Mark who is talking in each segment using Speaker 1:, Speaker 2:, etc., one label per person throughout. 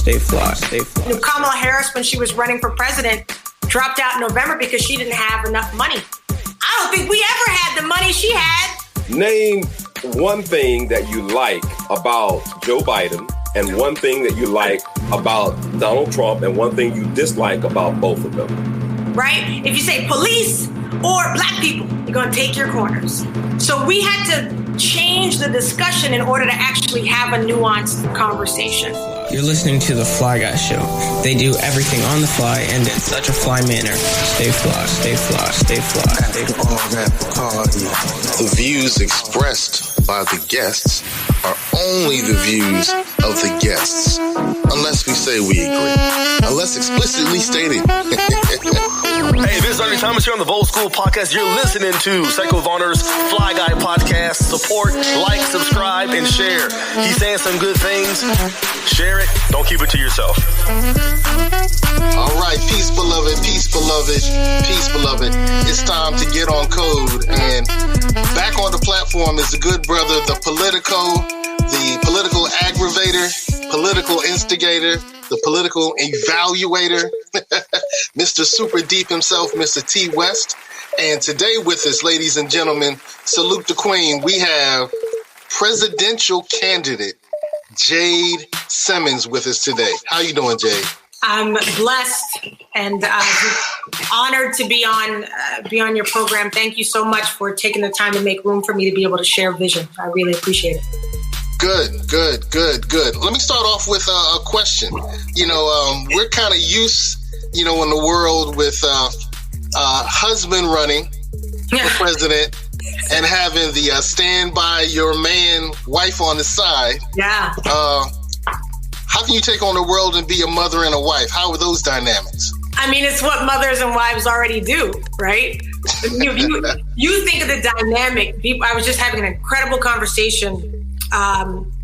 Speaker 1: stay fly, stay fly.
Speaker 2: Kamala Harris, when she was running for president, dropped out in November because she didn't have enough money. I don't think we ever had the money she had.
Speaker 3: Name one thing that you like about Joe Biden and one thing that you like about Donald Trump and one thing you dislike about both of them.
Speaker 2: Right? If you say police or black people, you're going to take your corners. So we had to change the discussion in order to actually have a nuanced conversation.
Speaker 1: You're listening to The Fly Guy Show. They do everything on the fly and in such a fly manner. Stay fly, stay fly, stay fly, stay fly.
Speaker 4: All that party. The views expressed by the guests are only the views of the guests, unless we say we agree, unless explicitly stated.
Speaker 5: Hey, this is Ernie Thomas here on the Bold School Podcast. You're listening to Psycho Vonner's Fly Guy Podcast. Support, like, subscribe, and share. He's saying some good things. Share it. Don't keep it to yourself.
Speaker 4: All right, peace, beloved, peace, beloved, peace, beloved. It's time to get on code. And back on the platform is the good brother, the political aggravator, political instigator, the political evaluator, Mr. Super Deep himself, Mr. T. West. And today with us, ladies and gentlemen, salute the queen, we have presidential candidate Jade Simmons with us today. How you doing, Jade?
Speaker 2: I'm blessed and honored to be on your program. Thank you so much for taking the time to make room for me to be able to share vision. I really appreciate it.
Speaker 4: Good. Let me start off with a question. We're kind of used, in the world with husband running for president and having the stand by your man wife on the side.
Speaker 2: Yeah.
Speaker 4: How can you take on the world and be a mother and a wife? How are those dynamics? I
Speaker 2: mean, it's what mothers and wives already do, right? You think of the dynamic. I was just having an incredible conversation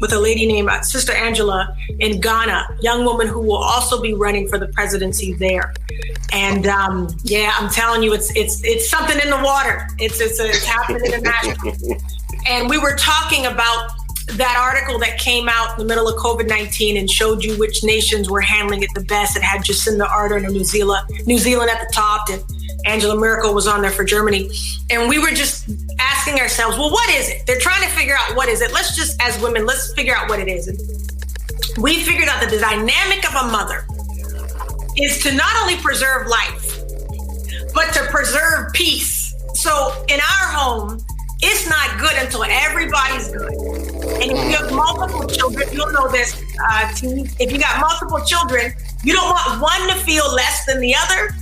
Speaker 2: with a lady named Sister Angela in Ghana, young woman who will also be running for the presidency there. And I'm telling you, it's something in the water. It's happening internationally. And we were talking about that article that came out in the middle of COVID-19 and showed you which nations were handling it the best. It had Jacinda Ardern of New Zealand at the top, and Angela Merkel was on there for Germany. And we were just asking ourselves, well, what is it? They're trying to figure out what is it. Let's just, as women, let's figure out what it is. And we figured out that the dynamic of a mother is to not only preserve life, but to preserve peace. So in our home, it's not good until everybody's good. And if you have multiple children, you'll know this, if you got multiple children, you don't want one to feel less than the other.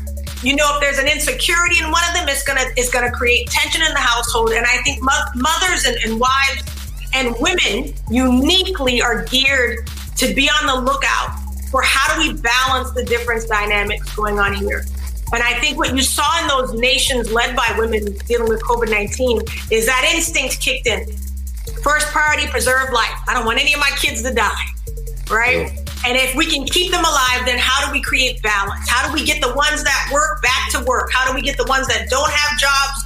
Speaker 2: If there's an insecurity in one of them, it's gonna create tension in the household. And I think mothers and wives and women uniquely are geared to be on the lookout for how do we balance the different dynamics going on here. And I think what you saw in those nations led by women dealing with COVID-19 is that instinct kicked in. First priority, preserve life. I don't want any of my kids to die, right? And if we can keep them alive, then how do we create balance? How do we get the ones that work back to work? How do we get the ones that don't have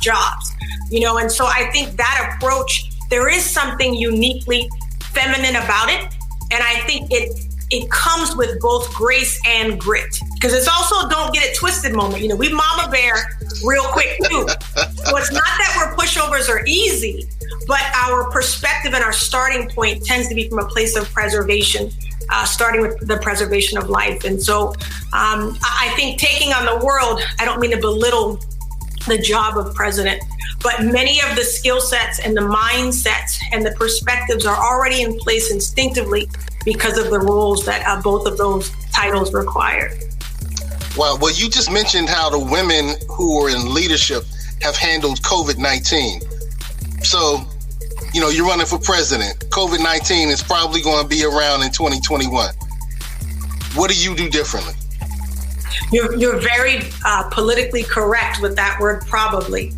Speaker 2: jobs? And so I think that approach, there is something uniquely feminine about it. And I think it comes with both grace and grit, because it's also don't get it twisted moment. We mama bear real quick too. So it's not that we're pushovers or easy, but our perspective and our starting point tends to be from a place of preservation, starting with the preservation of life. And so I think taking on the world, I don't mean to belittle the job of president, but many of the skill sets and the mindsets and the perspectives are already in place instinctively because of the roles that both of those titles require.
Speaker 4: Well, you just mentioned how the women who are in leadership have handled COVID-19. So, you're running for president. COVID-19 is probably going to be around in 2021. What do you do differently?
Speaker 2: You're very politically correct with that word, probably.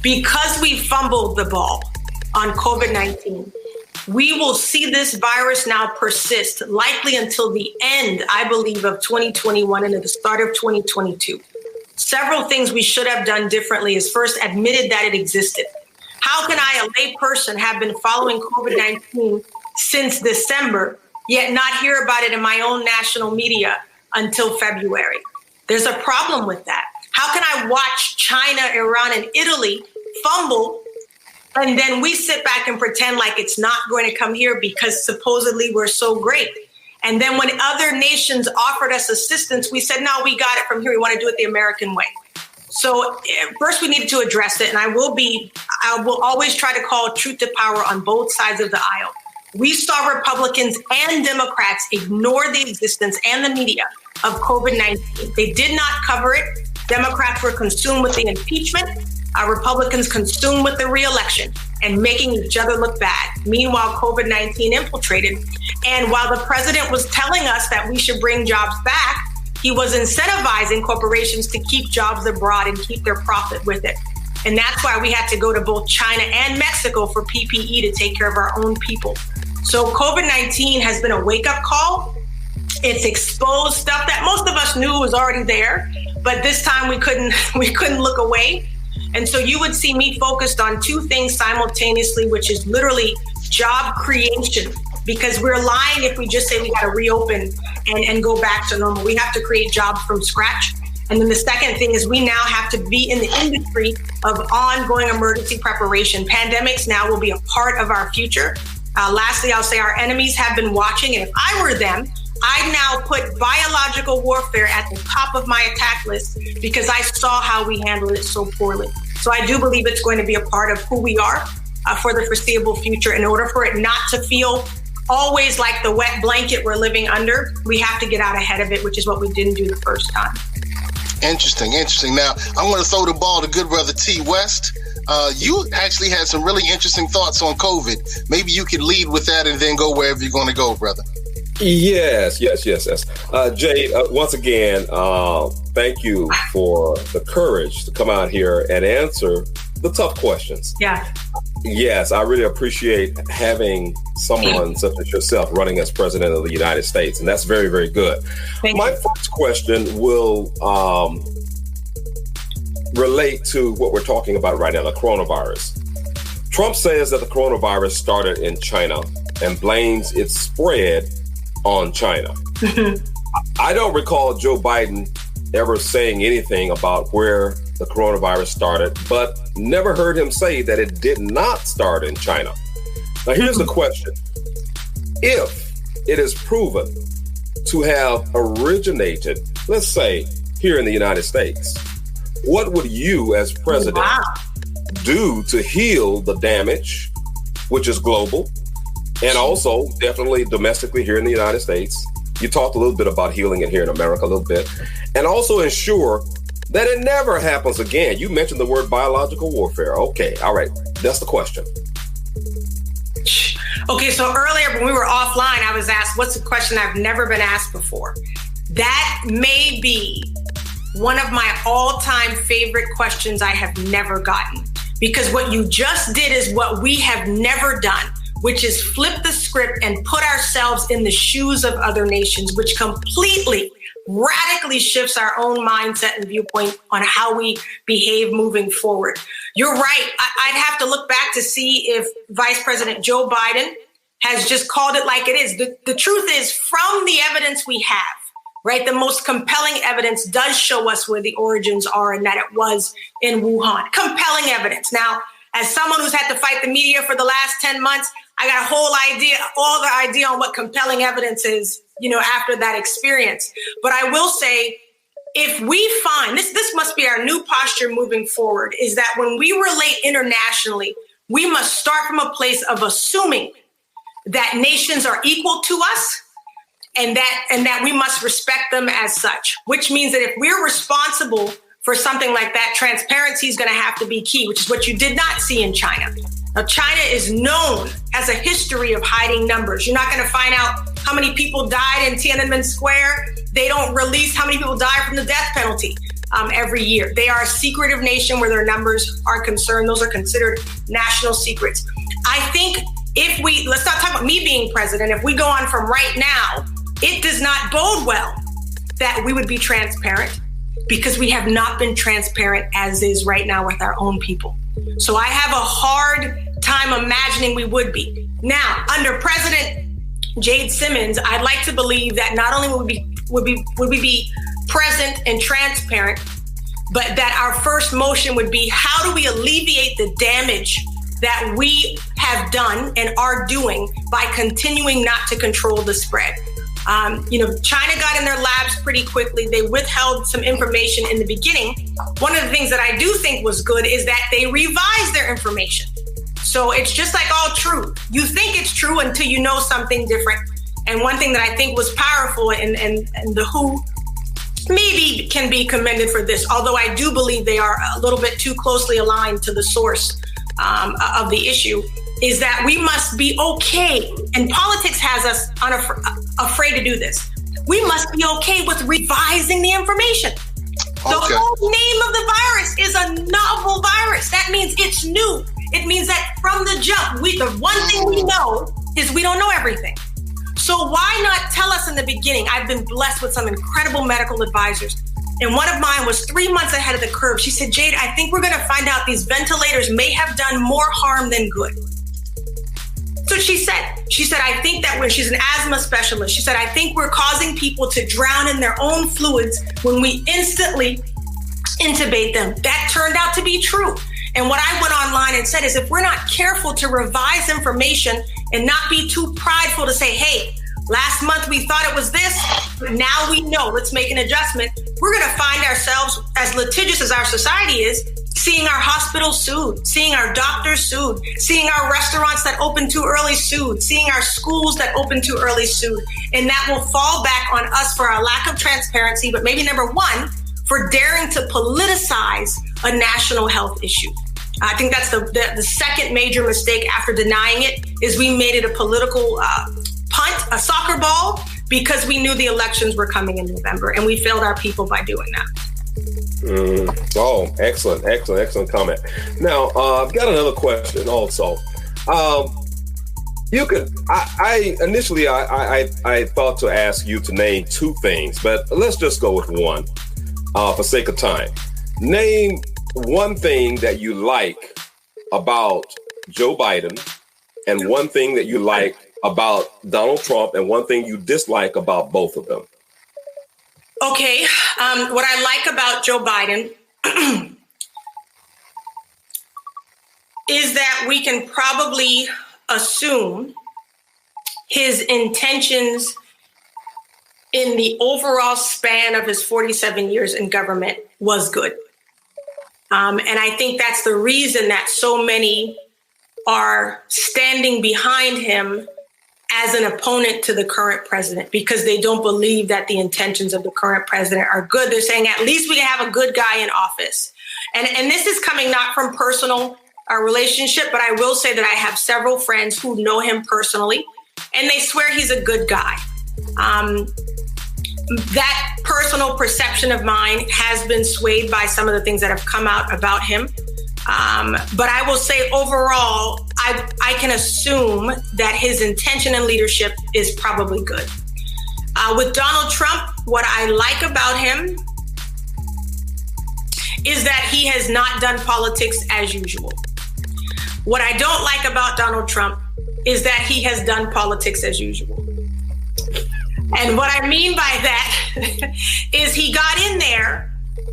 Speaker 2: Because we fumbled the ball on COVID-19, we will see this virus now persist likely until the end, I believe, of 2021 and at the start of 2022. Several things we should have done differently is first admitted that it existed. How can I, a lay person, have been following COVID-19 since December yet not hear about it in my own national media until February. There's a problem with that. How can I watch China, Iran, and Italy fumble, and then we sit back and pretend like it's not going to come here because supposedly we're so great? And then when other nations offered us assistance, we said, no, we got it from here. We want to do it the American way. So first we needed to address it. And I will always try to call truth to power on both sides of the aisle. We saw Republicans and Democrats ignore the existence and the media of COVID-19. They did not cover it. Democrats were consumed with the impeachment. Republicans consumed with the re-election and making each other look bad. Meanwhile, COVID-19 infiltrated. And while the president was telling us that we should bring jobs back, he was incentivizing corporations to keep jobs abroad and keep their profit with it. And that's why we had to go to both China and Mexico for PPE to take care of our own people. So COVID-19 has been a wake-up call. It's exposed stuff that most of us knew was already there, but this time we couldn't look away. And so you would see me focused on two things simultaneously, which is literally job creation, because we're lying if we just say we got to reopen and go back to normal. We have to create jobs from scratch. And then the second thing is we now have to be in the industry of ongoing emergency preparation. Pandemics now will be a part of our future. Lastly, I'll say our enemies have been watching. And if I were them, I'd now put biological warfare at the top of my attack list because I saw how we handled it so poorly. So I do believe it's going to be a part of who we are for the foreseeable future. In order for it not to feel always like the wet blanket we're living under, we have to get out ahead of it, which is what we didn't do the first time.
Speaker 4: Interesting. Now, I'm going to throw the ball to good brother T. West. You actually had some really interesting thoughts on COVID. Maybe you could lead with that and then go wherever you're going to go, brother.
Speaker 3: Yes. Jade, once again, thank you for the courage to come out here and answer the tough questions.
Speaker 2: Yeah.
Speaker 3: Yes, I really appreciate having someone such as yourself running as president of the United States. And that's very, very good. My first question will relate to what we're talking about right now, the coronavirus. Trump says that the coronavirus started in China and blames its spread on China. I don't recall Joe Biden ever saying anything about where the coronavirus started, but never heard him say that it did not start in China. Now, here's the question. If it is proven to have originated, let's say, here in the United States, what would you as president do to heal the damage, which is global, and also definitely domestically here in the United States? You talked a little bit about healing it here in America a little bit, and also ensure that it never happens again. You mentioned the word biological warfare. Okay, all right. That's the question.
Speaker 2: Okay, so earlier when we were offline, I was asked, what's a question I've never been asked before? That may be one of my all-time favorite questions I have never gotten. Because what you just did is what we have never done, which is flip the script and put ourselves in the shoes of other nations, which completely, radically shifts our own mindset and viewpoint on how we behave moving forward. You're right. I'd have to look back to see if Vice President Joe Biden has just called it like it is. The truth is, from the evidence we have, right, the most compelling evidence does show us where the origins are and that it was in Wuhan. Compelling evidence. Now, as someone who's had to fight the media for the last 10 months, I got all the idea on what compelling evidence is, after that experience. But I will say, if we find, this must be our new posture moving forward, is that when we relate internationally, we must start from a place of assuming that nations are equal to us and that we must respect them as such, which means that if we're responsible for something like that, transparency is going to have to be key, which is what you did not see in China. Now, China is known as a history of hiding numbers. You're not going to find out how many people died in Tiananmen Square. They don't release how many people died from the death penalty every year. They are a secretive nation where their numbers are concerned. Those are considered national secrets. I think let's not talk about me being president. If we go on from right now, it does not bode well that we would be transparent, because we have not been transparent as is right now with our own people. So I have a hard time imagining we would be. Now, under President Jade Simmons, I'd like to believe that not only would we be present and transparent, but that our first motion would be, how do we alleviate the damage that we have done and are doing by continuing not to control the spread? China got in their labs pretty quickly. They withheld some information in the beginning. One of the things that I do think was good is that they revised their information. So it's just like all truth. You think it's true until you know something different. And one thing that I think was powerful, and the WHO maybe can be commended for this, although I do believe they are a little bit too closely aligned to the source of the issue, is that we must be okay. And politics has us afraid to do this. We must be okay with revising the information. The whole name of the virus is a novel virus. That means it's new. It means that from the jump, the one thing we know is we don't know everything. So why not tell us in the beginning? I've been blessed with some incredible medical advisors. And one of mine was 3 months ahead of the curve. She said, Jade, I think we're going to find out these ventilators may have done more harm than good. So she said, I think that when she's an asthma specialist, she said, I think we're causing people to drown in their own fluids when we instantly intubate them. That turned out to be true. And what I went online and said is, if we're not careful to revise information and not be too prideful to say, hey, last month we thought it was this, but now we know, let's make an adjustment, we're going to find ourselves, as litigious as our society is, seeing our hospitals sued, seeing our doctors sued, seeing our restaurants that open too early sued, seeing our schools that open too early sued. And that will fall back on us for our lack of transparency, but maybe number one, for daring to politicize a national health issue. I think that's the second major mistake after denying it, is we made it a political punt, a soccer ball, because we knew the elections were coming in November, and we failed our people by doing that.
Speaker 3: Oh, excellent comment. Now, I've got another question also. You could, I initially thought to ask you to name two things, but let's just go with one for sake of time. Name one thing that you like about Joe Biden, and one thing that you like about Donald Trump, and one thing you dislike about both of them.
Speaker 2: Okay. What I like about Joe Biden is that we can probably assume his intentions in the overall span of his 47 years in government was good. And I think that's the reason that so many are standing behind him as an opponent to the current president, because they don't believe that the intentions of the current president are good. They're saying, at least we have a good guy in office. And this is coming not from personal relationship, but I will say that I have several friends who know him personally, and they swear he's a good guy. That personal perception of mine has been swayed by some of the things that have come out about him. But I will say overall, I can assume that his intention and leadership is probably good. With Donald Trump, what I like about him is that he has not done politics as usual. What I don't like about Donald Trump is that he has done politics as usual. And what I mean by that is he got in there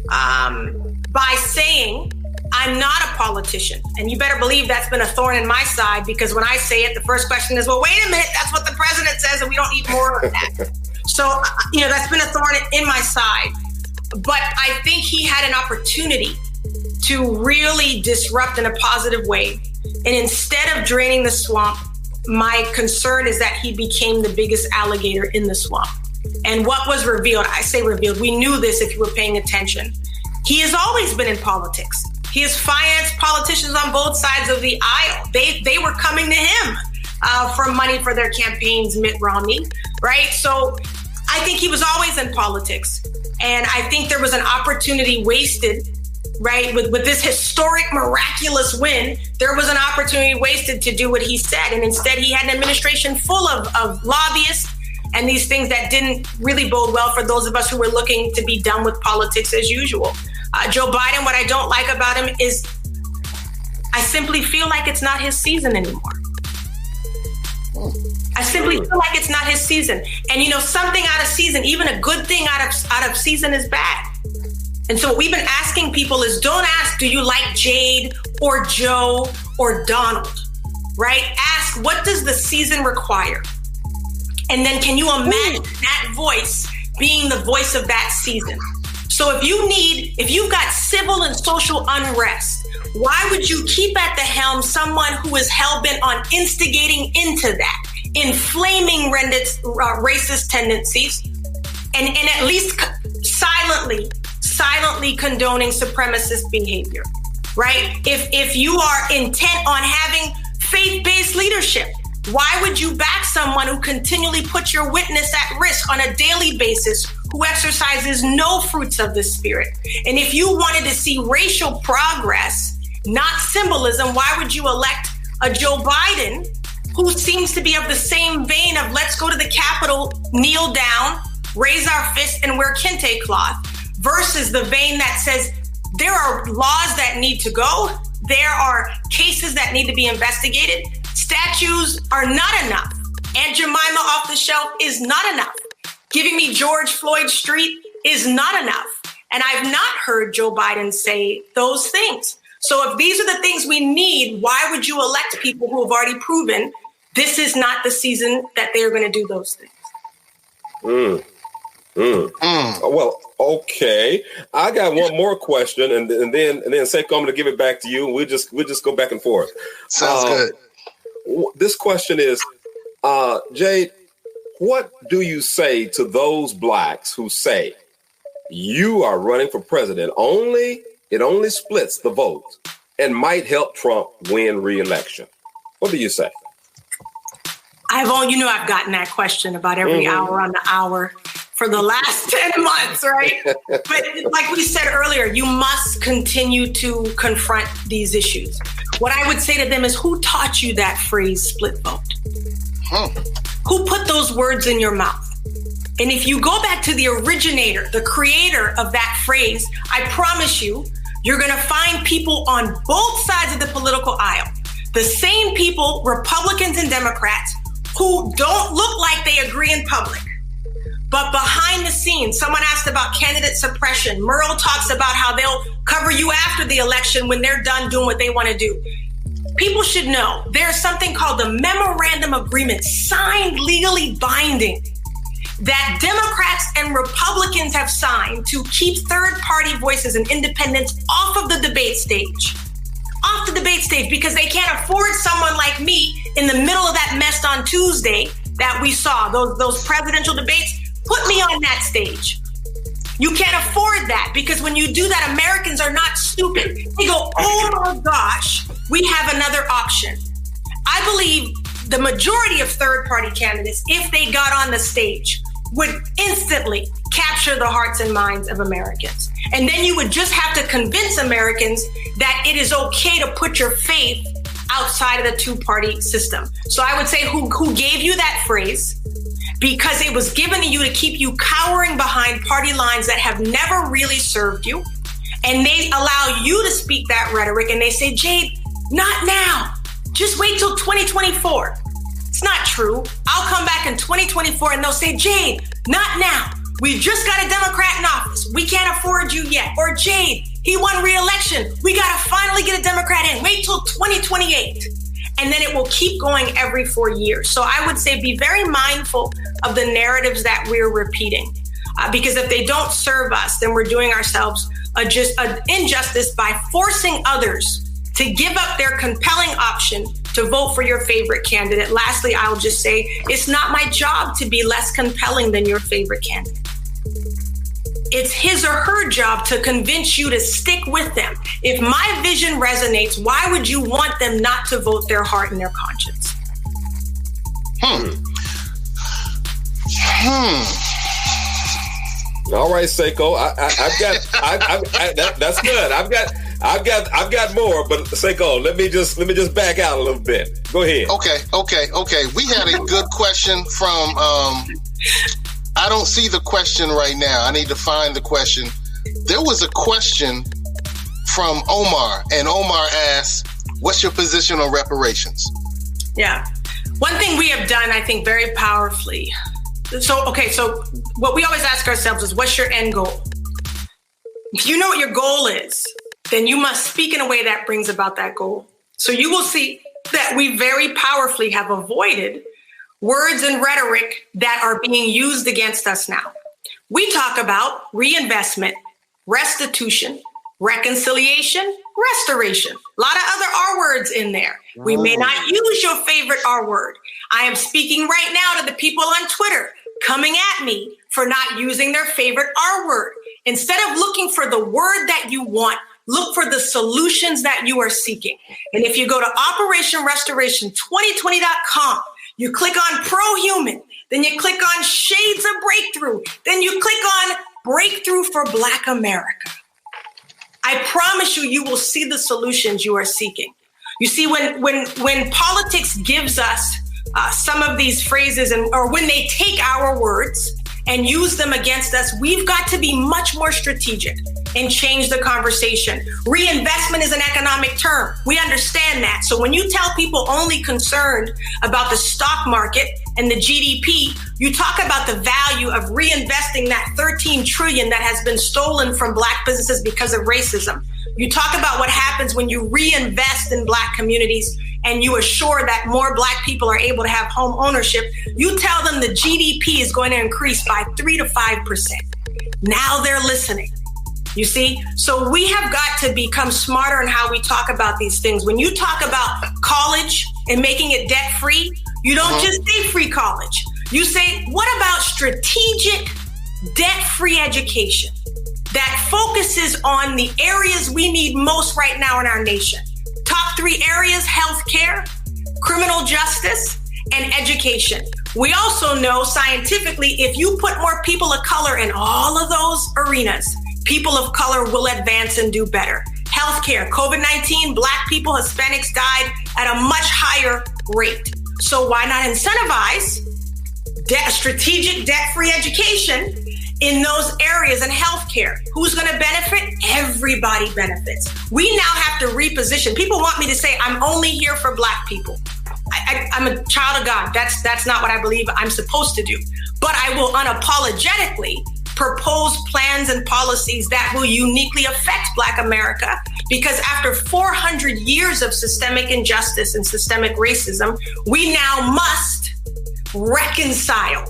Speaker 2: by saying, I'm not a politician. And you better believe that's been a thorn in my side, because when I say it, the first question is, well, wait a minute, that's what the president says, and we don't need more of that. So, that's been a thorn in my side. But I think he had an opportunity to really disrupt in a positive way. And instead of draining the swamp, my concern is that he became the biggest alligator in the swamp. And what was revealed, I say revealed, we knew this if you were paying attention. He has always been in politics. He has financed politicians on both sides of the aisle. They were coming to him for money for their campaigns, Mitt Romney, right? So I think he was always in politics. And I think there was an opportunity wasted, right? With this historic, miraculous win, there was an opportunity wasted to do what he said. And instead, he had an administration full of lobbyists and these things that didn't really bode well for those of us who were looking to be done with politics as usual. Joe Biden, what I don't like about him is I simply feel like it's not his season anymore. I simply feel like it's not his season. And something out of season, even a good thing out of season is bad. And so what we've been asking people is, don't ask, do you like Jade or Joe or Donald, right? Ask, what does the season require? And then can you imagine that voice being the voice of that season? So if you've got civil and social unrest, why would you keep at the helm someone who is hell-bent on instigating into that, inflaming racist tendencies, and at least silently condoning supremacist behavior, right? If you are intent on having faith-based leadership, why would you back someone who continually puts your witness at risk on a daily basis, who exercises no fruits of the spirit? And if you wanted to see racial progress, not symbolism, why would you elect a Joe Biden who seems to be of the same vein of let's go to the Capitol, kneel down, raise our fist, and wear kente cloth, versus the vein that says there are laws that need to go, there are cases that need to be investigated, statues are not enough, Aunt Jemima off the shelf is not enough, giving me George Floyd Street is not enough. And I've not heard Joe Biden say those things. So if these are the things we need, why would you elect people who have already proven this is not the season that they're going to do those things?
Speaker 3: Well, okay. I got one more question, and then Seiko, I'm going to give it back to you. We'll just go back and forth.
Speaker 4: Sounds good.
Speaker 3: This question is, Jade, what do you say to those blacks who say you are running for president it only splits the vote and might help Trump win re-election? What do you say?
Speaker 2: I've gotten that question about every hour on the hour for the last 10 months, right? But like we said earlier, you must continue to confront these issues. What I would say to them is, who taught you that phrase, split vote? Who put those words in your mouth? And if you go back to the originator, the creator of that phrase, I promise you're going to find people on both sides of the political aisle, the same people, Republicans and Democrats, who don't look like they agree in public. But behind the scenes, someone asked about candidate suppression. Merle talks about how they'll cover you after the election when they're done doing what they want to do. People should know there's something called the Memorandum Agreement, signed, legally binding, that Democrats and Republicans have signed to keep third-party voices and independents off of the debate stage. Off the debate stage, because they can't afford someone like me in the middle of that mess on Tuesday that we saw, those presidential debates. Put me on that stage. You can't afford that, because when you do that, Americans are not stupid. They go, oh my gosh, we have another option. I believe the majority of third-party candidates, if they got on the stage, would instantly capture the hearts and minds of Americans. And then you would just have to convince Americans that it is okay to put your faith outside of the two-party system. So I would say, who gave you that phrase? Because it was given to you to keep you cowering behind party lines that have never really served you. And they allow you to speak that rhetoric, and they say, Jade, not now. Just wait till 2024. It's not true. I'll come back in 2024 and they'll say, Jade, not now. We've just got a Democrat in office. We can't afford you yet. Or Jade, he won re-election. We got to finally get a Democrat in. Wait till 2028. And then it will keep going every 4 years. So I would say be very mindful of the narratives that we're repeating. Because if they don't serve us, then we're doing ourselves an injustice by forcing others to give up their compelling option to vote for your favorite candidate. Lastly, I'll just say, it's not my job to be less compelling than your favorite candidate. It's his or her job to convince you to stick with them. If my vision resonates, why would you want them not to vote their heart and their conscience?
Speaker 3: All right, Seiko. That's good. I've got more, but Seiko, let me just back out a little bit. Go ahead.
Speaker 4: Okay. We had a good question from I don't see the question right now. I need to find the question. There was a question from Omar, and Omar asked, what's your position on reparations?
Speaker 2: Yeah. One thing we have done, I think, very powerfully. So what we always ask ourselves is, what's your end goal? If you know what your goal is, then you must speak in a way that brings about that goal. So you will see that we very powerfully have avoided words and rhetoric that are being used against us now. We talk about reinvestment, restitution, reconciliation, restoration. A lot of other R words in there. We may not use your favorite R word. I am speaking right now to the people on Twitter coming at me for not using their favorite R word. Instead of looking for the word that you want, look for the solutions that you are seeking. And if you go to OperationRestoration2020.com, you click on Pro-Human, then you click on Shades of Breakthrough, then you click on Breakthrough for Black America. I promise you, you will see the solutions you are seeking. You see, when politics gives us some of these phrases, or when they take our words and use them against us, we've got to be much more strategic and change the conversation. Reinvestment is an economic term. We understand that. So when you tell people only concerned about the stock market and the GDP, you talk about the value of reinvesting that $13 trillion that has been stolen from Black businesses because of racism. You talk about what happens when you reinvest in Black communities and you assure that more Black people are able to have home ownership. You tell them the GDP is going to increase by 3 to 5%. Now they're listening. You see? So we have got to become smarter in how we talk about these things. When you talk about college and making it debt-free, you don't just say free college. You say, what about strategic debt-free education that focuses on the areas we need most right now in our nation? Top 3 areas: healthcare, criminal justice, and education. We also know scientifically, if you put more people of color in all of those arenas, people of color will advance and do better. Healthcare, COVID-19, Black people, Hispanics died at a much higher rate. So why not incentivize strategic debt-free education in those areas? And healthcare, who's going to benefit? Everybody benefits. We now have to reposition. People want me to say, I'm only here for Black people. I'm a child of God. That's not what I believe I'm supposed to do. But I will unapologetically propose plans and policies that will uniquely affect Black America, because after 400 years of systemic injustice and systemic racism, we now must reconcile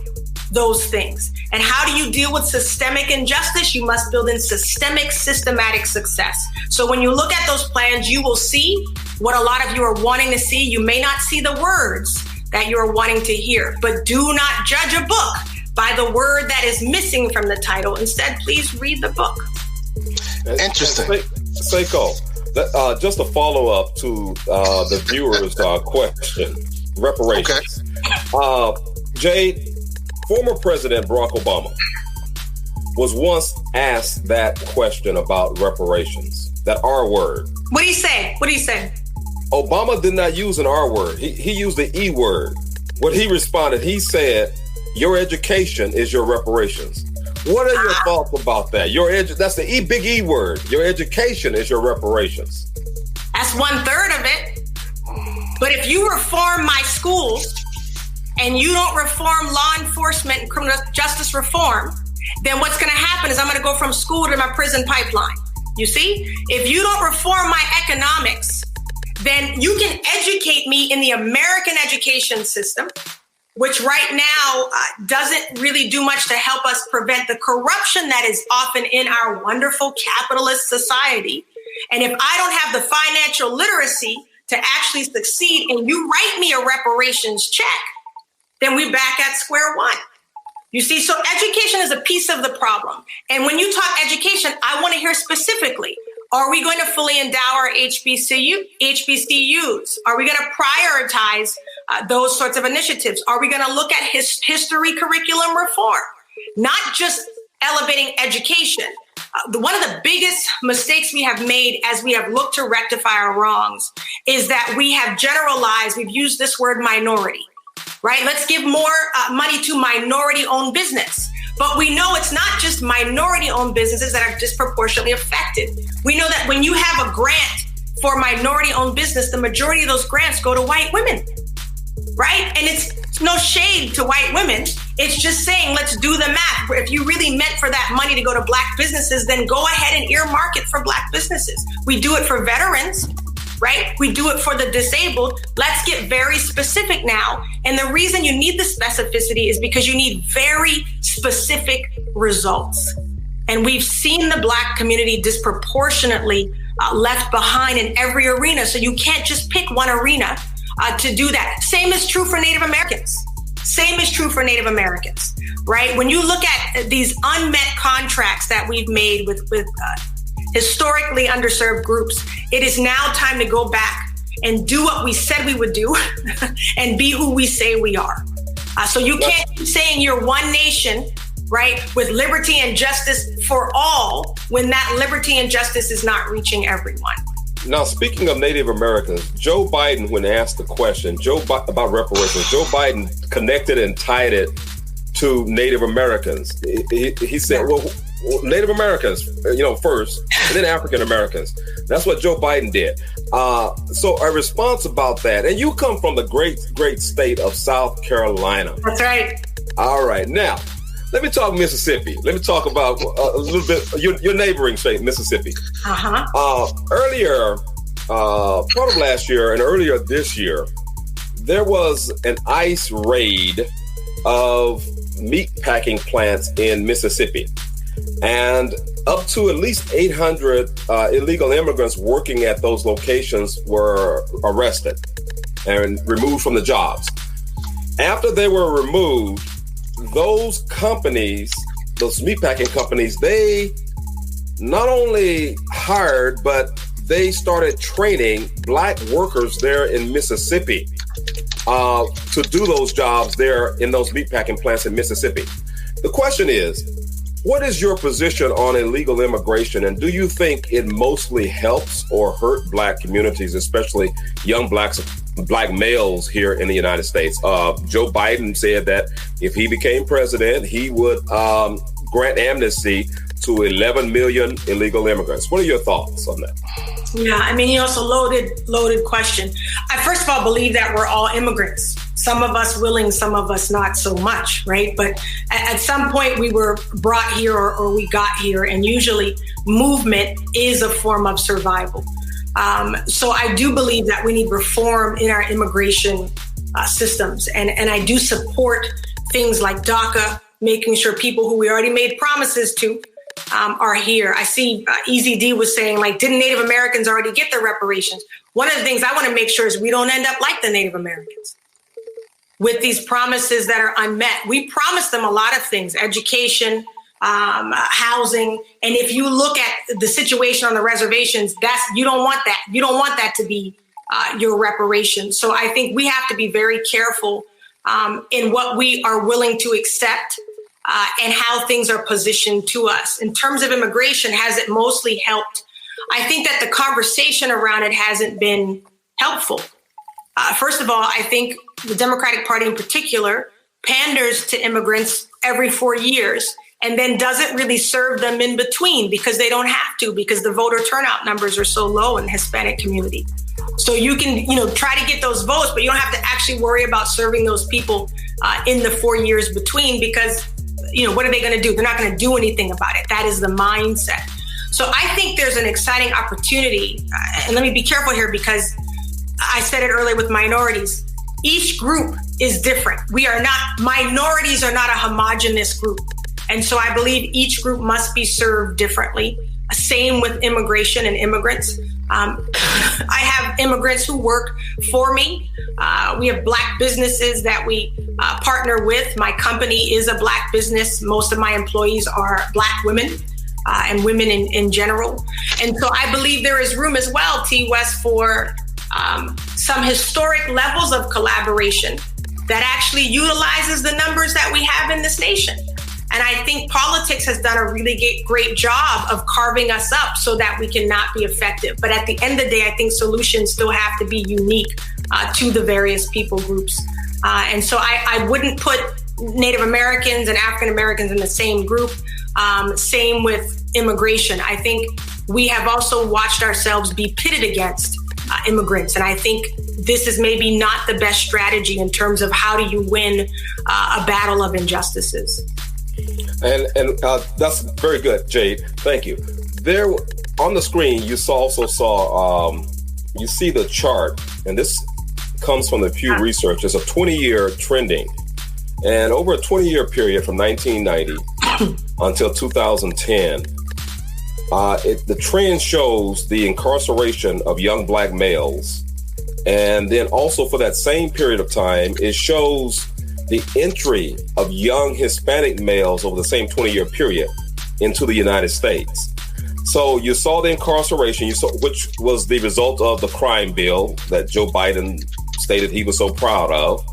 Speaker 2: those things. And how do you deal with systemic injustice? You must build in systematic success. So when you look at those plans, you will see what a lot of you are wanting to see. You may not see the words that you are wanting to hear, but do not judge a book by the word that is missing from the title. Instead, please read the book.
Speaker 3: Interesting. Seiko, just a follow-up to the viewer's question, reparations. Okay. Jade, former President Barack Obama was once asked that question about reparations, that R word.
Speaker 2: What did he say?
Speaker 3: Obama did not use an R word. He used the E word. What he responded, he said, your education is your reparations. What are your thoughts about that? That's the big E word. Your education is your reparations.
Speaker 2: That's 1/3 of it. But if you reform my schools and you don't reform law enforcement and criminal justice reform, then what's going to happen is I'm going to go from school to my prison pipeline. You see, if you don't reform my economics, then you can educate me in the American education system, which right now doesn't really do much to help us prevent the corruption that is often in our wonderful capitalist society. And if I don't have the financial literacy to actually succeed and you write me a reparations check, then we're back at square one. You see, so education is a piece of the problem. And when you talk education, I want to hear specifically, are we going to fully endow our HBCUs? Are we going to prioritize those sorts of initiatives? Are we going to look at history curriculum reform? Not just elevating education. One of the biggest mistakes we have made as we have looked to rectify our wrongs is that we have generalized, we've used this word minority, right? Let's give more money to minority-owned business. But we know it's not just minority-owned businesses that are disproportionately affected. We know that when you have a grant for minority-owned business, the majority of those grants go to white women. right? And it's no shade to white women. It's just saying, let's do the math. If you really meant for that money to go to Black businesses, then go ahead and earmark it for Black businesses. We do it for veterans, right? We do it for the disabled. Let's get very specific now. And the reason you need the specificity is because you need very specific results. And we've seen the Black community disproportionately left behind in every arena. So you can't just pick one arena to do that. Same is true for Native Americans. Same is true for Native Americans, right? When you look at these unmet contracts that we've made with historically underserved groups, it is now time to go back and do what we said we would do and be who we say we are. So you can't keep saying you're one nation, right, with liberty and justice for all when that liberty and justice is not reaching everyone.
Speaker 3: Now, speaking of Native Americans, Joe Biden, when asked the question about reparations, Joe Biden connected and tied it to Native Americans. He said, well, Native Americans, first, and then African Americans. That's what Joe Biden did. So a response about that, and you come from the great state of South Carolina.
Speaker 2: That's right.
Speaker 3: All right. Now, let me talk Mississippi. Let me talk about a little bit your neighboring state, Mississippi. Earlier, part of last year and earlier this year, there was an ICE raid of meat packing plants in Mississippi. And up to at least 800 illegal immigrants working at those locations were arrested and removed from the jobs. After they were removed, those companies, those meatpacking companies, they not only hired, but they started training Black workers there in Mississippi to do those jobs there in those meatpacking plants in Mississippi. The question is, what is your position on illegal immigration? And do you think it mostly helps or hurt Black communities, especially young Black males here in the United States? Joe Biden said that if he became president, he would grant amnesty to 11 million illegal immigrants. What are your thoughts on that?
Speaker 2: Yeah, I mean, also loaded question. I first of all believe that we're all immigrants. Some of us willing, some of us not so much, right? But at some point we were brought here or we got here, and usually movement is a form of survival. So I do believe that we need reform in our immigration systems. And I do support things like DACA, making sure people who we already made promises to are here. I see Easy D was saying, like, didn't Native Americans already get their reparations? One of the things I want to make sure is we don't end up like the Native Americans with these promises that are unmet. We promised them a lot of things, education, housing. And if you look at the situation on the reservations, you don't want that. You don't want that to be your reparations. So I think we have to be very careful in what we are willing to accept and how things are positioned to us. In terms of immigration, has it mostly helped? I think that the conversation around it hasn't been helpful. First of all, I think the Democratic Party in particular panders to immigrants every 4 years and then doesn't really serve them in between because they don't have to, because the voter turnout numbers are so low in the Hispanic community. So you can, try to get those votes, but you don't have to actually worry about serving those people in the 4 years between because, what are they going to do? They're not going to do anything about it. That is the mindset. So I think there's an exciting opportunity. And let me be careful here because I said it earlier with minorities. Each group is different. Minorities are not a homogenous group. And so I believe each group must be served differently. Same with immigration and immigrants. I have immigrants who work for me. We have Black businesses that we partner with. My company is a Black business. Most of my employees are Black women and women in general. And so I believe there is room as well, T. West, for some historic levels of collaboration that actually utilizes the numbers that we have in this nation. And I think politics has done a really great job of carving us up so that we cannot be effective. But at the end of the day, I think solutions still have to be unique to the various people groups. And so I wouldn't put Native Americans and African Americans in the same group. Same with immigration. I think we have also watched ourselves be pitted against immigrants. And I think this is maybe not the best strategy in terms of how do you win a battle of injustices.
Speaker 3: And that's very good, Jade. Thank you. There on the screen, you also saw, you see the chart, and this comes from the Pew Research. It's a 20-year trending. And over a 20-year period from 1990 until 2010, the trend shows the incarceration of young Black males. And then also for that same period of time, it shows the entry of young Hispanic males over the same 20-year period into the United States. So you saw the incarceration, which was the result of the crime bill that Joe Biden stated he was so proud of.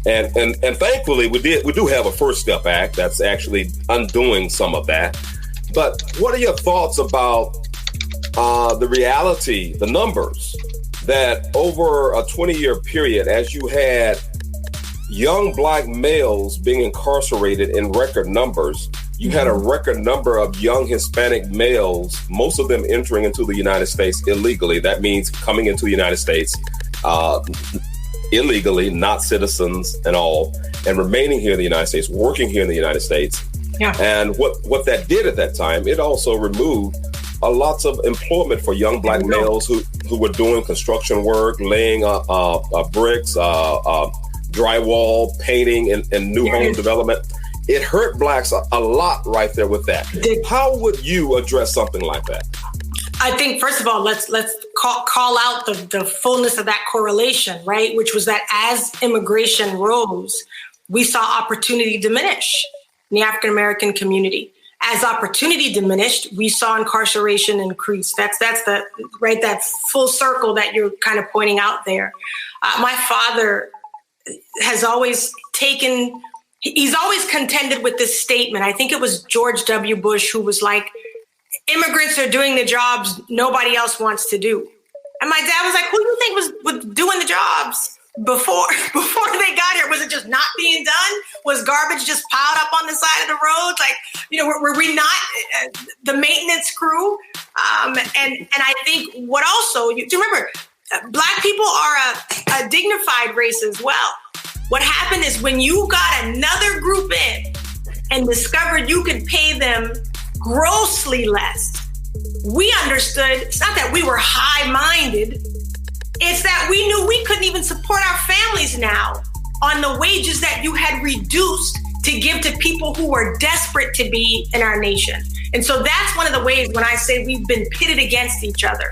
Speaker 3: And thankfully, we do have a First Step Act that's actually undoing some of that. But what are your thoughts about the reality, the numbers, that over a 20-year period, as you had young Black males being incarcerated in record numbers, you had a record number of young Hispanic males, most of them entering into the United States illegally. That means coming into the United States illegally, not citizens and all, and remaining here in the United States, working here in the United States. Yeah. And what that did at that time, it also removed lots of employment for young Black males who were doing construction work, laying bricks, drywall, painting, and new home development. It hurt Blacks a lot right there with that. How would you address something like that?
Speaker 2: I think, first of all, let's call out the fullness of that correlation, right? Which was that as immigration rose, we saw opportunity diminish in the African-American community. As opportunity diminished, we saw incarceration increase. That's the right, that full circle that you're kind of pointing out there. My father has always he's always contended with this statement. I think it was George W. Bush who was like, immigrants are doing the jobs nobody else wants to do. And my dad was like, who do you think was doing the jobs before they got here? Was it just not being done? Was garbage just piled up on the side of the roads? Like, were we not the maintenance crew? And I think what also, you remember, Black people are a dignified race as well. What happened is when you got another group in and discovered you could pay them grossly less, we understood it's not that we were high-minded, it's that we knew we couldn't even support our families now on the wages that you had reduced to give to people who were desperate to be in our nation. And so that's one of the ways when I say we've been pitted against each other.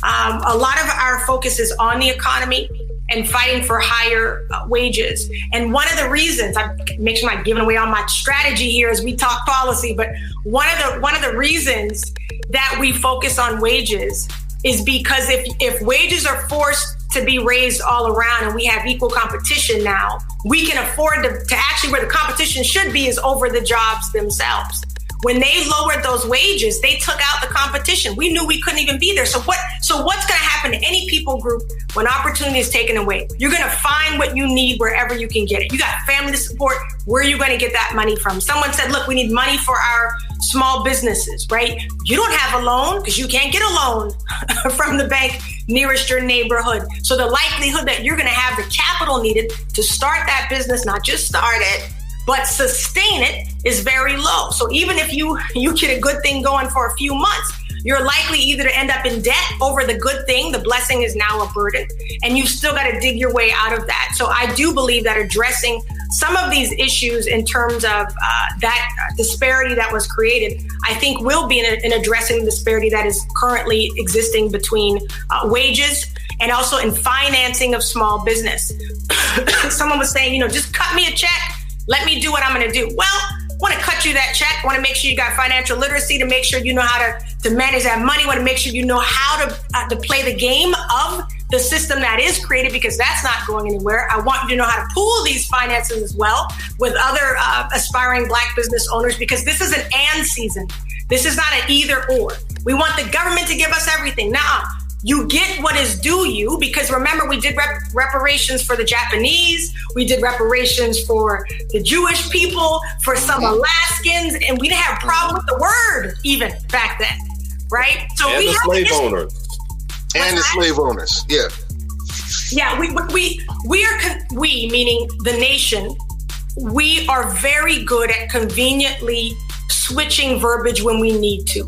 Speaker 2: A lot of our focus is on the economy and fighting for higher wages. And one of the reasons, I'm making sure I'm not giving away all my strategy here as we talk policy, but one of the reasons that we focus on wages is because if wages are forced to be raised all around and we have equal competition now, we can afford to actually, where the competition should be is over the jobs themselves. When they lowered those wages, they took out the competition. We knew we couldn't even be there. So what's going to happen to any people group when opportunity is taken away? You're going to find what you need wherever you can get it. You got family to support. Where are you going to get that money from? Someone said, look, we need money for our small businesses, right? You don't have a loan because you can't get a loan from the bank nearest your neighborhood. So the likelihood that you're going to have the capital needed to start that business, not just start it, but sustain it, is very low. So even if you get a good thing going for a few months, you're likely either to end up in debt over the good thing, the blessing is now a burden, and you've still got to dig your way out of that. So I do believe that addressing some of these issues in terms of that disparity that was created, I think will be in addressing the disparity that is currently existing between wages and also in financing of small business. Someone was saying, just cut me a check. Let me do what I'm going to do. Well, I want to cut you that check. I want to make sure you got financial literacy to make sure you know how to manage that money. I want to make sure you know how to play the game of the system that is created, because that's not going anywhere. I want you to know how to pool these finances as well with other aspiring Black business owners, because this is an and season. This is not an either or. We want the government to give us everything. Now, you get what is due you, because remember, we did reparations for the Japanese, we did reparations for the Jewish people, for some Alaskans, and we didn't have a problem with the word even back then, right? So
Speaker 3: and
Speaker 2: we
Speaker 3: the slave owners.
Speaker 4: And the slave owners. Yeah.
Speaker 2: Yeah, we meaning the nation, we are very good at conveniently switching verbiage when we need to.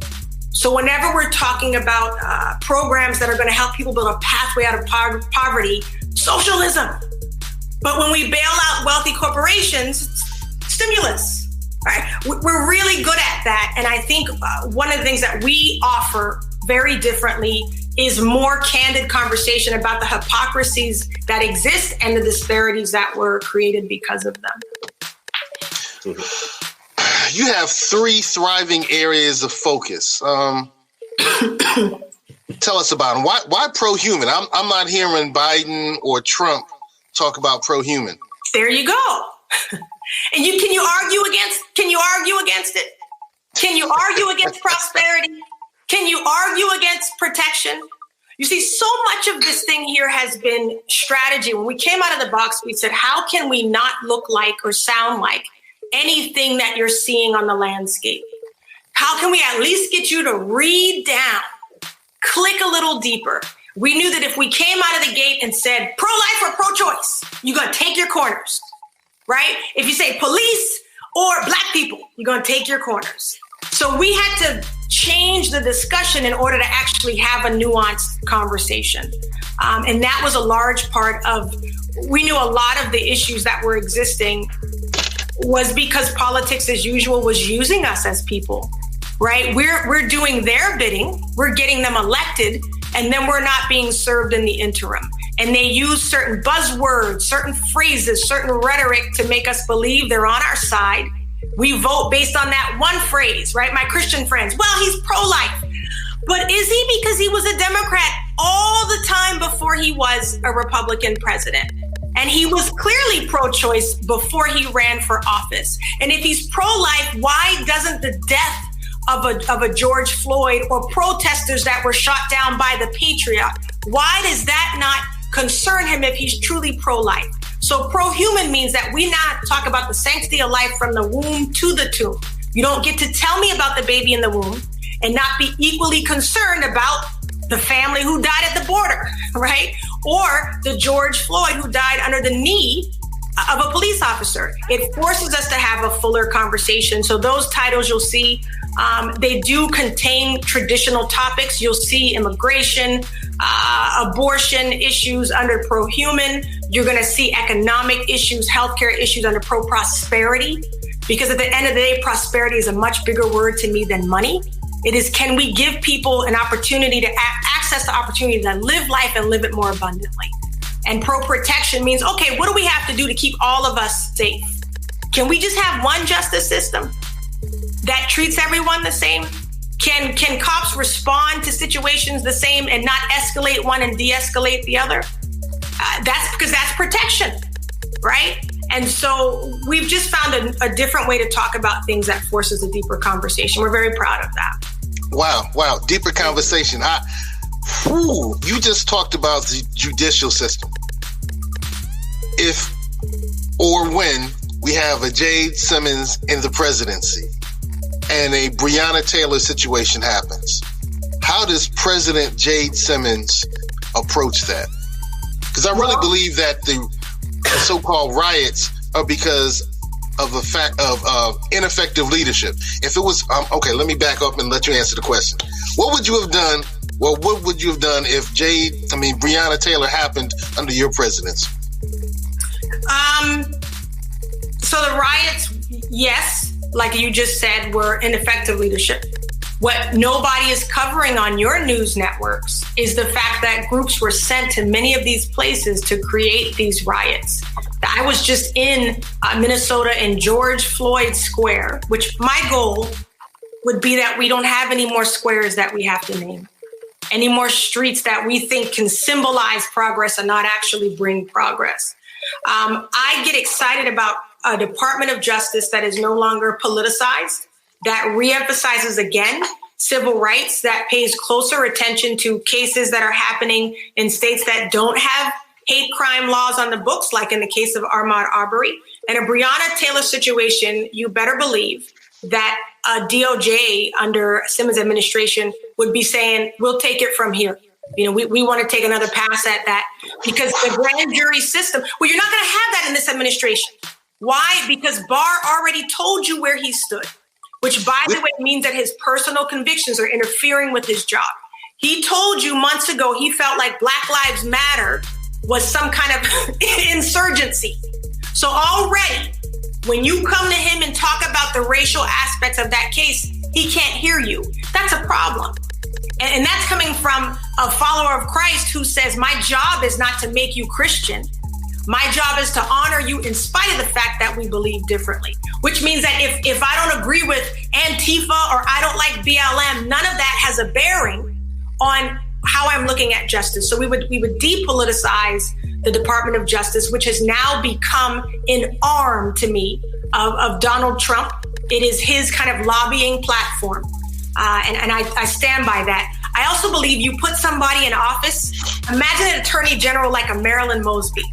Speaker 2: So whenever we're talking about programs that are going to help people build a pathway out of poverty, socialism. But when we bail out wealthy corporations, stimulus. Right? We're really good at that. And I think one of the things that we offer very differently is more candid conversation about the hypocrisies that exist and the disparities that were created because of them.
Speaker 4: You have 3 thriving areas of focus. Tell us about them. Why pro-human? I'm not hearing Biden or Trump talk about pro-human.
Speaker 2: There you go. And can you argue against it? Can you argue against prosperity? Can you argue against protection? You see, so much of this thing here has been strategy. When we came out of the box, we said, how can we not look like or sound like anything that you're seeing on the landscape? How can we at least get you to read down, click a little deeper? We knew that if we came out of the gate and said pro-life or pro-choice, you're going to take your corners, right? If you say police or black people, you're going to take your corners. So we had to change the discussion in order to actually have a nuanced conversation. And that was a large part of, we knew a lot of the issues that were existing was because politics as usual was using us as people, right? We're doing their bidding, we're getting them elected, and then we're not being served in the interim. And they use certain buzzwords, certain phrases, certain rhetoric to make us believe they're on our side. We vote based on that one phrase, right? My Christian friends, well, he's pro-life. But is he because he was a Democrat all the time before he was a Republican president? And he was clearly pro-choice before he ran for office. And if he's pro-life, why doesn't the death of a George Floyd or protesters that were shot down by the Patriot, why does that not concern him if he's truly pro-life? So pro-human means that we not talk about the sanctity of life from the womb to the tomb. You don't get to tell me about the baby in the womb and not be equally concerned about the family who died at the border, right? Or the George Floyd who died under the knee of a police officer. It forces us to have a fuller conversation. So those titles you'll see, they do contain traditional topics. You'll see immigration, abortion issues under pro-human. You're going to see economic issues, healthcare issues under pro-prosperity, because at the end of the day, prosperity is a much bigger word to me than money. It is, can we give people an opportunity to access the opportunity to live life and live it more abundantly? And pro-protection means, okay, what do we have to do to keep all of us safe? Can we just have one justice system that treats everyone the same? Can cops respond to situations the same and not escalate one and de-escalate the other? That's because that's protection, right? And so we've just found a different way to talk about things that forces a deeper conversation. We're very proud of that.
Speaker 4: Wow. Deeper conversation. You just talked about the judicial system. If or when we have a Jade Simmons in the presidency and a Breonna Taylor situation happens, how does President Jade Simmons approach that? Because I really believe that the so-called riots are because of the fact of ineffective leadership. If it was, okay, let me back up and let you answer the question. What would you have done? Well, what would you have done if Breonna Taylor happened under your presidency?
Speaker 2: So the riots, yes, like you just said, were ineffective leadership. What nobody is covering on your news networks is the fact that groups were sent to many of these places to create these riots. I was just in Minnesota in George Floyd Square, which my goal would be that we don't have any more squares that we have to name, any more streets that we think can symbolize progress and not actually bring progress. I get excited about a Department of Justice that is no longer politicized, that reemphasizes again civil rights, that pays closer attention to cases that are happening in states that don't have hate crime laws on the books, like in the case of Ahmaud Arbery. And a Breonna Taylor situation, you better believe that a DOJ under Simmons administration would be saying, we'll take it from here. You know, we want to take another pass at that because the grand jury system, well, you're not going to have that in this administration. Why? Because Barr already told you where he stood, which, by the way, means that his personal convictions are interfering with his job. He told you months ago he felt like Black Lives Matter was some kind of insurgency. So already, when you come to him and talk about the racial aspects of that case, he can't hear you. That's a problem. And that's coming from a follower of Christ who says, my job is not to make you Christian. My job is to honor you in spite of the fact that we believe differently, which means that if I don't agree with Antifa or I don't like BLM, none of that has a bearing on how I'm looking at justice. So we would depoliticize the Department of Justice, which has now become an arm to me of Donald Trump. It is his kind of lobbying platform. And I stand by that. I also believe you put somebody in office. Imagine an attorney general like a Marilyn Mosby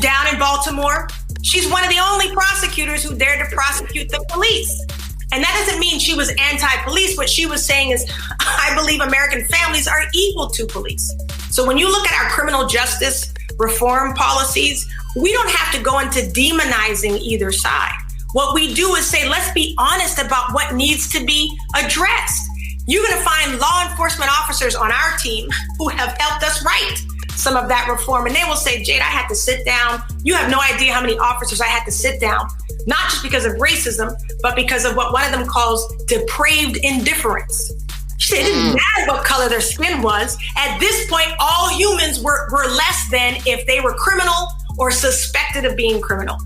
Speaker 2: down in Baltimore. She's one of the only prosecutors who dared to prosecute the police. And that doesn't mean she was anti-police. What she was saying is, I believe American families are equal to police. So when you look at our criminal justice reform policies, we don't have to go into demonizing either side. What we do is say, let's be honest about what needs to be addressed. You're going to find law enforcement officers on our team who have helped us write some of that reform. And they will say, Jade, I had to sit down. You have no idea how many officers I had to sit down, not just because of racism, but because of what one of them calls depraved indifference. She said it didn't matter what color their skin was. At this point, all humans were less than if they were criminal or suspected of being criminal.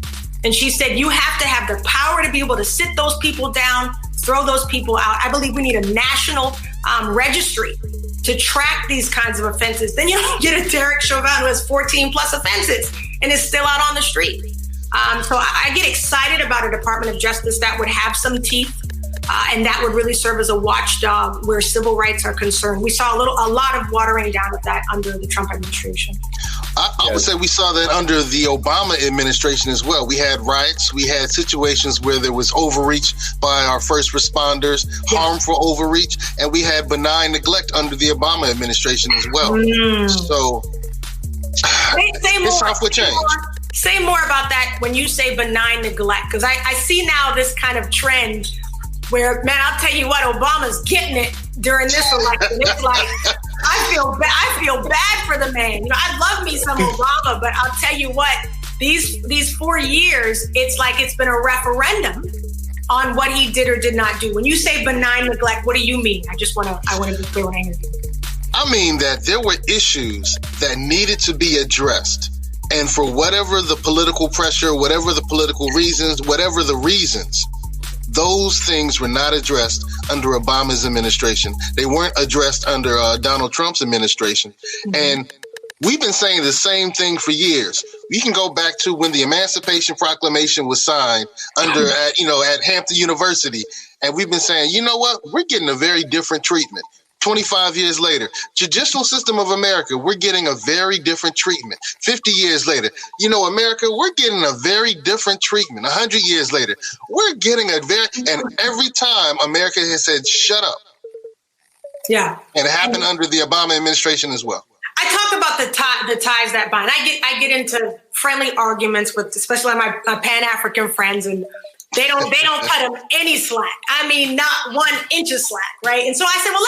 Speaker 2: And she said, you have to have the power to be able to sit those people down, throw those people out. I believe we need a national registry to track these kinds of offenses. Then you don't get a Derek Chauvin who has 14 plus offenses and is still out on the street. So I get excited about a Department of Justice that would have some teeth and that would really serve as a watchdog where civil rights are concerned. We saw a lot of watering down of that under the Trump administration.
Speaker 4: I would say we saw that under the Obama administration as well. We had riots. We had situations where there was overreach by our first responders, harmful overreach, and we had benign neglect under the Obama administration as well. So it's time for change.
Speaker 2: Say more about that when you say benign neglect, because I see now this kind of trend where, man, I'll tell you what, Obama's getting it during this election. It's like, I feel bad for the man. You know, I love me some Obama, but I'll tell you what, these 4 years, it's like it's been a referendum on what he did or did not do. When you say benign neglect, what do you mean? I want to be clear when I hear you.
Speaker 4: I mean that there were issues that needed to be addressed. And for whatever the political pressure, whatever the political reasons, whatever the reasons, those things were not addressed under Obama's administration. They weren't addressed under Donald Trump's administration. And we've been saying the same thing for years. You can go back to when the Emancipation Proclamation was signed at Hampton University. And we've been saying, you know what? We're getting a very different treatment. 25 years later, judicial system of America, we're getting a very different treatment. 50 years later, America, we're getting a very different treatment. 100 years later, we're getting and every time America has said, shut up.
Speaker 2: Yeah.
Speaker 4: And it happened under the Obama administration as well.
Speaker 2: I talk about the ties that bind. I get into friendly arguments with, especially my Pan-African friends, and they don't cut him any slack. I mean, not 1 inch of slack, right? And so I said, well,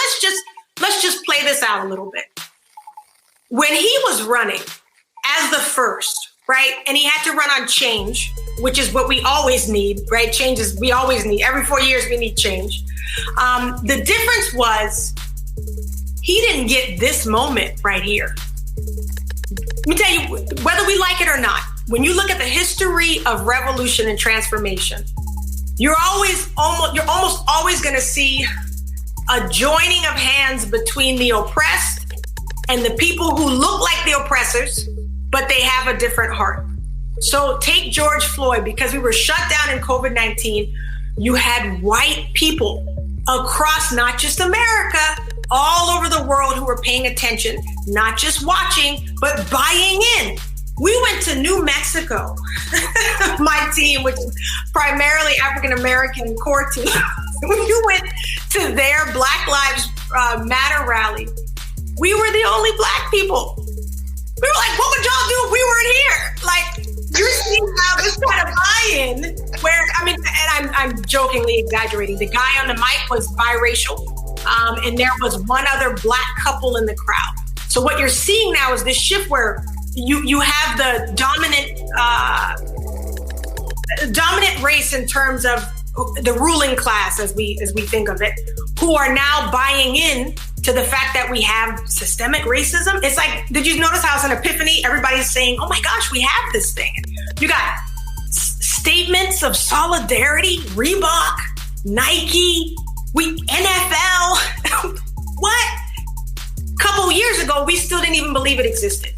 Speaker 2: let's just play this out a little bit. When he was running as the first, right, and he had to run on change, which is what we always need, right? Changes we always need. Every 4 years we need change. The difference was he didn't get this moment right here. Let me tell you, whether we like it or not, when you look at the history of revolution and transformation, you're almost always going to see a joining of hands between the oppressed and the people who look like the oppressors, but they have a different heart. So take George Floyd, because we were shut down in COVID-19. You had white people across not just America, all over the world who were paying attention, not just watching, but buying in. We went to New Mexico, my team, which is primarily African-American core team. We went to their Black Lives Matter rally, we were the only Black people. We were like, what would y'all do if we weren't here? Like, you're seeing now this kind of buy-in where, I mean, and I'm jokingly exaggerating. The guy on the mic was biracial, and there was one other Black couple in the crowd. So what you're seeing now is this shift where you have the dominant race in terms of the ruling class, as we think of it, who are now buying in to the fact that we have systemic racism. It's like, did you notice how it's an epiphany? Everybody's saying, oh my gosh, we have this thing. You got statements of solidarity, Reebok, Nike, NFL. What? A couple years ago, we still didn't even believe it existed.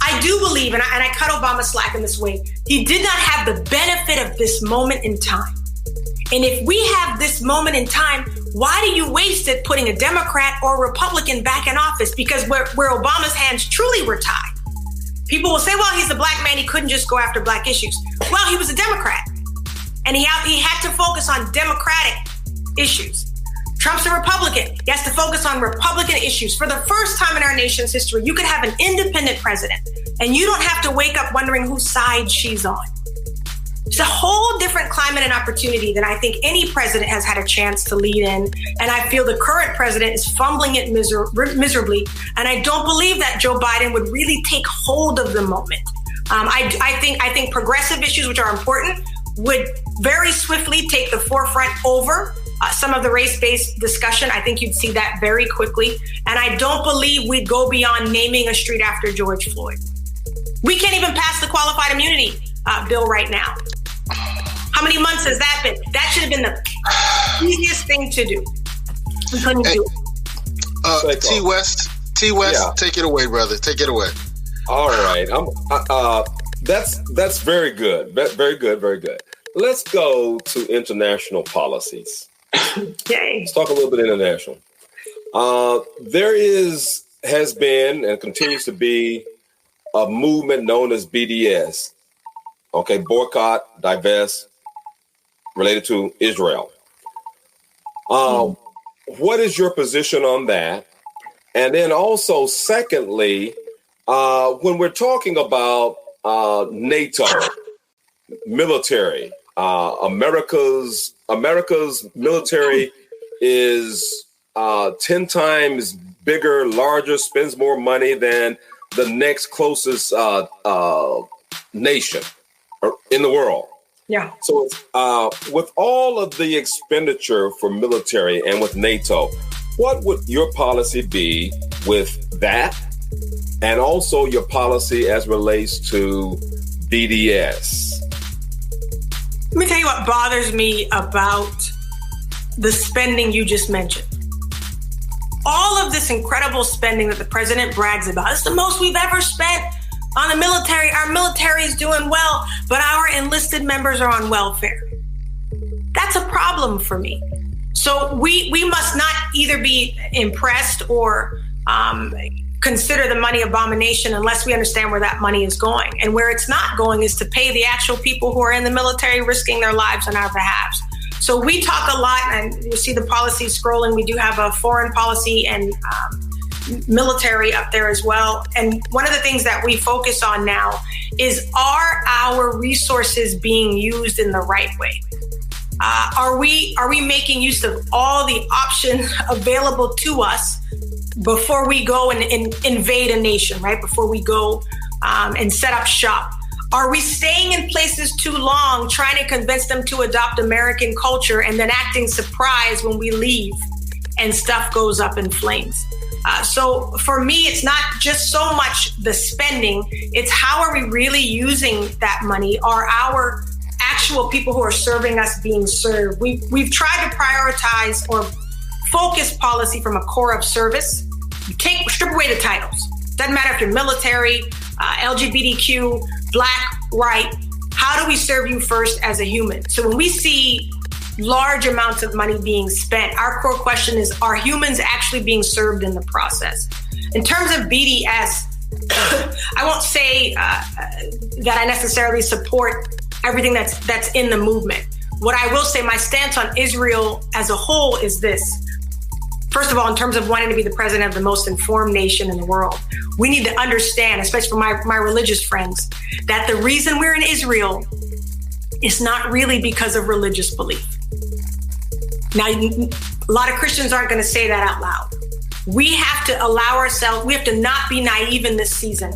Speaker 2: I do believe, and I cut Obama slack in this way, he did not have the benefit of this moment in time. And if we have this moment in time, why do you waste it putting a Democrat or Republican back in office? Because where Obama's hands truly were tied. People will say, well, he's a Black man, he couldn't just go after Black issues. Well, he was a Democrat, and he had to focus on Democratic issues. Trump's a Republican. He has to focus on Republican issues. For the first time in our nation's history, you could have an independent president, and you don't have to wake up wondering whose side she's on. It's a whole different climate and opportunity than I think any president has had a chance to lead in. And I feel the current president is fumbling it miserably. And I don't believe that Joe Biden would really take hold of the moment. I think progressive issues, which are important, would very swiftly take the forefront over some of the race-based discussion. I think you'd see that very quickly. And I don't believe we'd go beyond naming a street after George Floyd. We can't even pass the qualified immunity bill right now. How many months has that been? That should have been the easiest thing to do. We couldn't do it.
Speaker 4: T West, yeah. Take it away, brother. Take it away.
Speaker 3: All right. That's very good. Very good. Very good. Let's go to international policies.
Speaker 2: Yay.
Speaker 3: Let's talk a little bit international. There has been and continues to be a movement known as BDS. Okay, boycott, divest, related to Israel. What is your position on that? And then also, secondly, when we're talking about NATO, military, America's military is 10 times bigger, larger, spends more money than the next closest nation in the world.
Speaker 2: Yeah.
Speaker 3: So with all of the expenditure for military and with NATO, what would your policy be with that? And also your policy as relates to BDS?
Speaker 2: Let me tell you what bothers me about the spending you just mentioned. All of this incredible spending that the president brags about, it's the most we've ever spent on the military. Our military is doing well, but our enlisted members are on welfare. That's a problem for me. So we must not either be impressed or consider the money abomination unless we understand where that money is going. And where it's not going is to pay the actual people who are in the military risking their lives on our behalf. So we talk a lot, and you see the policy scrolling. We do have a foreign policy and military up there as well. And one of the things that we focus on now is, are our resources being used in the right way? Are we making use of all the options available to us before we go and invade a nation, right? Before we go and set up shop? Are we staying in places too long, trying to convince them to adopt American culture and then acting surprised when we leave and stuff goes up in flames? So for me, it's not just so much the spending, it's how are we really using that money? Are our actual people who are serving us being served? We've tried to prioritize or focus policy from a core of service. Strip away the titles. Doesn't matter if you're military, LGBTQ, Black, white. How do we serve you first as a human? So when we see large amounts of money being spent, our core question is, are humans actually being served in the process? In terms of BDS, I won't say that I necessarily support everything that's in the movement. What I will say, my stance on Israel as a whole is this. first of all, in terms of wanting to be the president of the most informed nation in the world, we need to understand, especially for my religious friends, that the reason we're in Israel is not really because of religious belief. Now, a lot of Christians aren't going to say that out loud. We have to allow ourselves, we have to not be naive in this season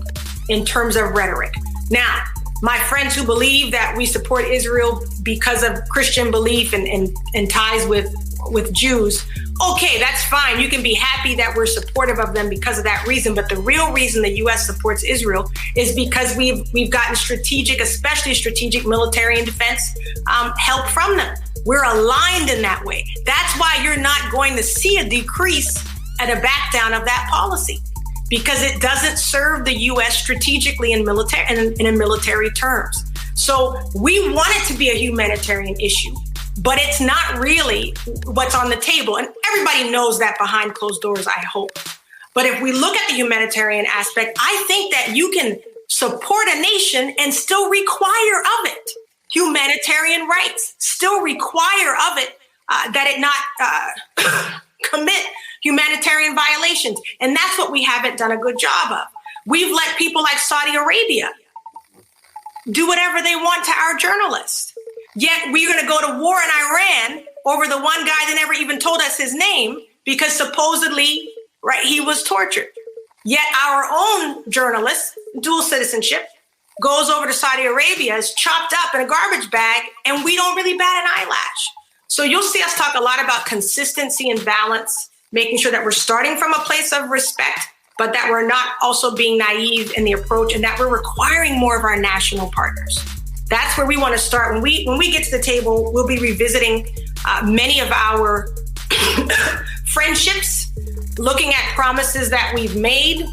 Speaker 2: in terms of rhetoric. Now, my friends who believe that we support Israel because of Christian belief and ties with Jews, okay, that's fine. You can be happy that we're supportive of them because of that reason. But the real reason the U.S. supports Israel is because we've gotten especially strategic military and defense help from them. We're aligned in that way. That's why you're not going to see a decrease and a back down of that policy, because it doesn't serve the U.S. strategically in military terms. So we want it to be a humanitarian issue, but it's not really what's on the table. And everybody knows that behind closed doors, I hope. But if we look at the humanitarian aspect, I think that you can support a nation and still require of it humanitarian rights, still require of it that it not commit humanitarian violations. And that's what we haven't done a good job of. We've let people like Saudi Arabia do whatever they want to our journalists. Yet we're going to go to war in Iran over the one guy that never even told us his name because supposedly, right, he was tortured. Yet our own journalist, dual citizenship, goes over to Saudi Arabia, is chopped up in a garbage bag, and we don't really bat an eyelash. So you'll see us talk a lot about consistency and balance, making sure that we're starting from a place of respect, but that we're not also being naive in the approach and that we're requiring more of our national partners. That's where we want to start. When we get to the table, we'll be revisiting many of our friendships, looking at promises that we've made.